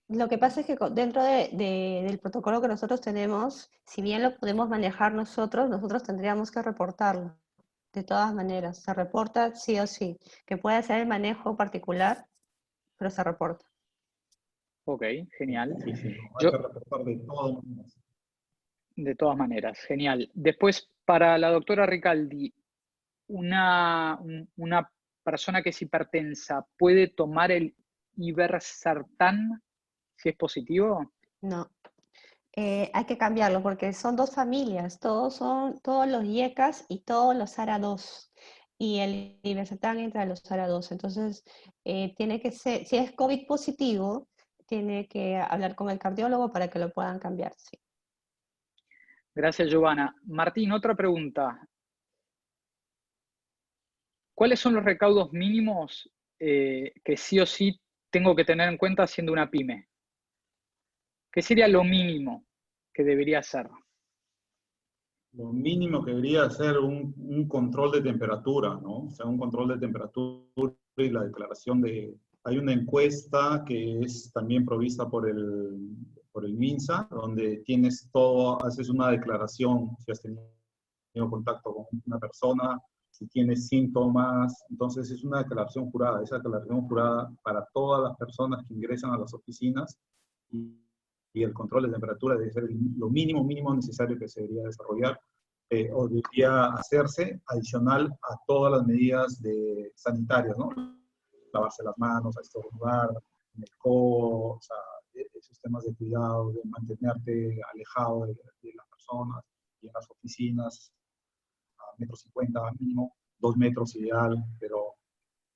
Lo que pasa es que dentro del protocolo que nosotros tenemos, si bien lo podemos manejar nosotros tendríamos que reportarlo. De todas maneras, se reporta sí o sí, que puede ser el manejo particular, pero se reporta. Ok, genial. Sí, sí, no, hay Yo, que reportar de todas maneras. de todas maneras, genial. Después, para la doctora Ricaldi, una persona que es hipertensa, ¿puede tomar el iversartán si es positivo? No. Hay que cambiarlo porque son dos familias, todos los YECAS y todos los ARA2. Y el ivermectin entra a los ARA2. Entonces, tiene que ser, si es COVID positivo, tiene que hablar con el cardiólogo para que lo puedan cambiar. Sí. Gracias, Giovanna. Martín, otra pregunta. ¿Cuáles son los recaudos mínimos que sí o sí tengo que tener en cuenta siendo una pyme? ¿Qué sería lo mínimo que debería ser? Lo mínimo que debería ser un control de temperatura, ¿no? O sea, un control de temperatura y la declaración de... Hay una encuesta que es también provista por el MINSA, donde tienes todo, haces una declaración si has tenido contacto con una persona, si tienes síntomas. Entonces es una declaración jurada. Esa declaración jurada para todas las personas que ingresan a las oficinas y el control de temperatura debe ser lo mínimo necesario que se debería desarrollar o debería hacerse adicional a todas las medidas sanitarias, ¿no? Lavarse las manos, a estornudar, en el codo, o sea, esos temas de cuidado, de mantenerte alejado de las personas y en las oficinas a 1,50 m mínimo, 2 metros ideal, pero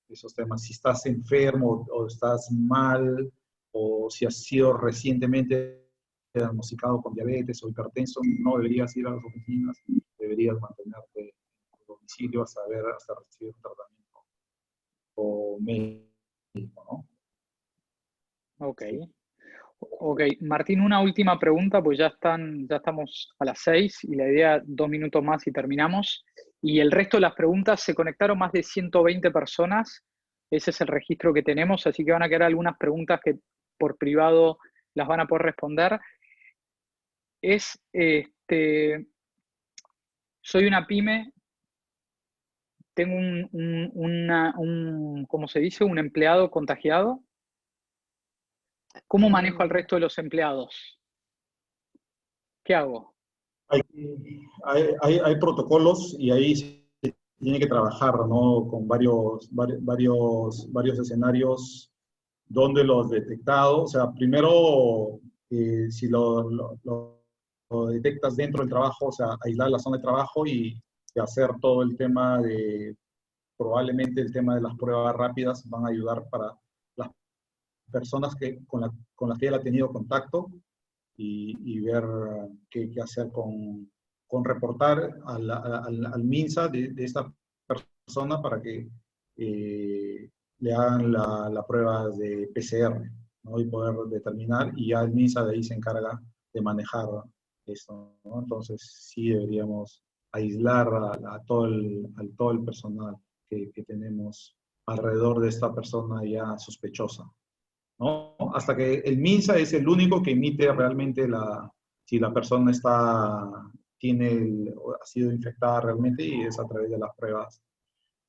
esos temas, si estás enfermo o estás mal, o si has sido recientemente diagnosticado con diabetes o hipertenso, no deberías ir a las oficinas, deberías mantenerte en tu domicilio hasta recibir un tratamiento o médico, ¿no? Ok. Sí. Ok, Martín, una última pregunta, pues ya estamos a las 6 y la idea 2 minutos más y terminamos. Y el resto de las preguntas se conectaron más de 120 personas. Ese es el registro que tenemos, así que van a quedar algunas preguntas que por privado las van a poder responder. Soy una pyme, tengo ¿cómo se dice? Un empleado contagiado. ¿Cómo manejo al resto de los empleados? ¿Qué hago? Hay, hay protocolos y ahí se tiene que trabajar, ¿no? Con varios escenarios donde los detectados, o sea, primero, si lo detectas dentro del trabajo, o sea, aislar la zona de trabajo y hacer todo el tema probablemente el tema de las pruebas rápidas van a ayudar para las personas con las que él ha tenido contacto y ver qué hacer con reportar al MINSA de esta persona para que le hagan la prueba de PCR, ¿no? Y poder determinar, y ya el MINSA de ahí se encarga de manejar esto, ¿no? Entonces sí deberíamos aislar todo el personal que tenemos alrededor de esta persona ya sospechosa, ¿no? Hasta que el MINSA es el único que emite realmente si la persona ha sido infectada realmente, y es a través de las pruebas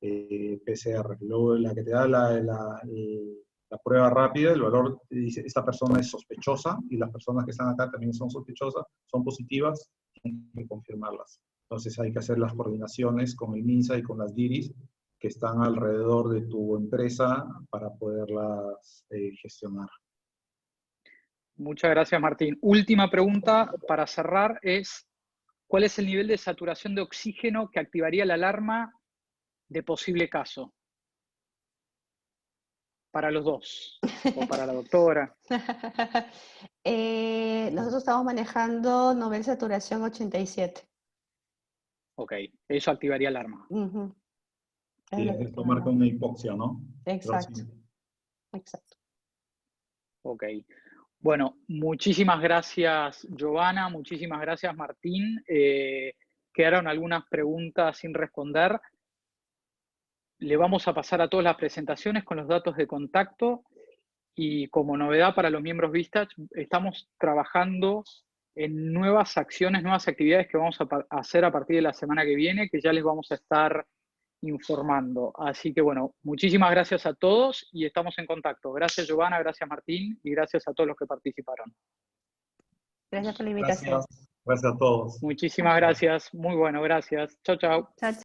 PCR. Luego la que te da la prueba rápida, el valor dice, esta persona es sospechosa y las personas que están acá también son sospechosas, son positivas, tienen que confirmarlas. Entonces hay que hacer las coordinaciones con el MINSA y con las DIRIS que están alrededor de tu empresa para poderlas gestionar. Muchas gracias, Martín. Última pregunta para cerrar es, ¿cuál es el nivel de saturación de oxígeno que activaría la alarma de posible caso? Para los dos, o para la doctora. Nosotros estamos manejando nivel de saturación 87. Ok, eso activaría alarma. Uh-huh. Es Y lo que esto está marca hablando. una hipoxia, ¿no? Exacto, Sí. exacto. Ok. Bueno, muchísimas gracias, Giovanna, muchísimas gracias, Martín. Quedaron algunas preguntas sin responder. Le vamos a pasar a todas las presentaciones con los datos de contacto y como novedad para los miembros Vistage, estamos trabajando en nuevas acciones, nuevas actividades que vamos a hacer a partir de la semana que viene, que ya les vamos a estar informando. Así que bueno, muchísimas gracias a todos y estamos en contacto. Gracias Giovanna, gracias Martín y gracias a todos los que participaron. Gracias por la invitación. Gracias a todos. Muchísimas gracias, muy bueno, gracias. Chao, chao. Chao, chao.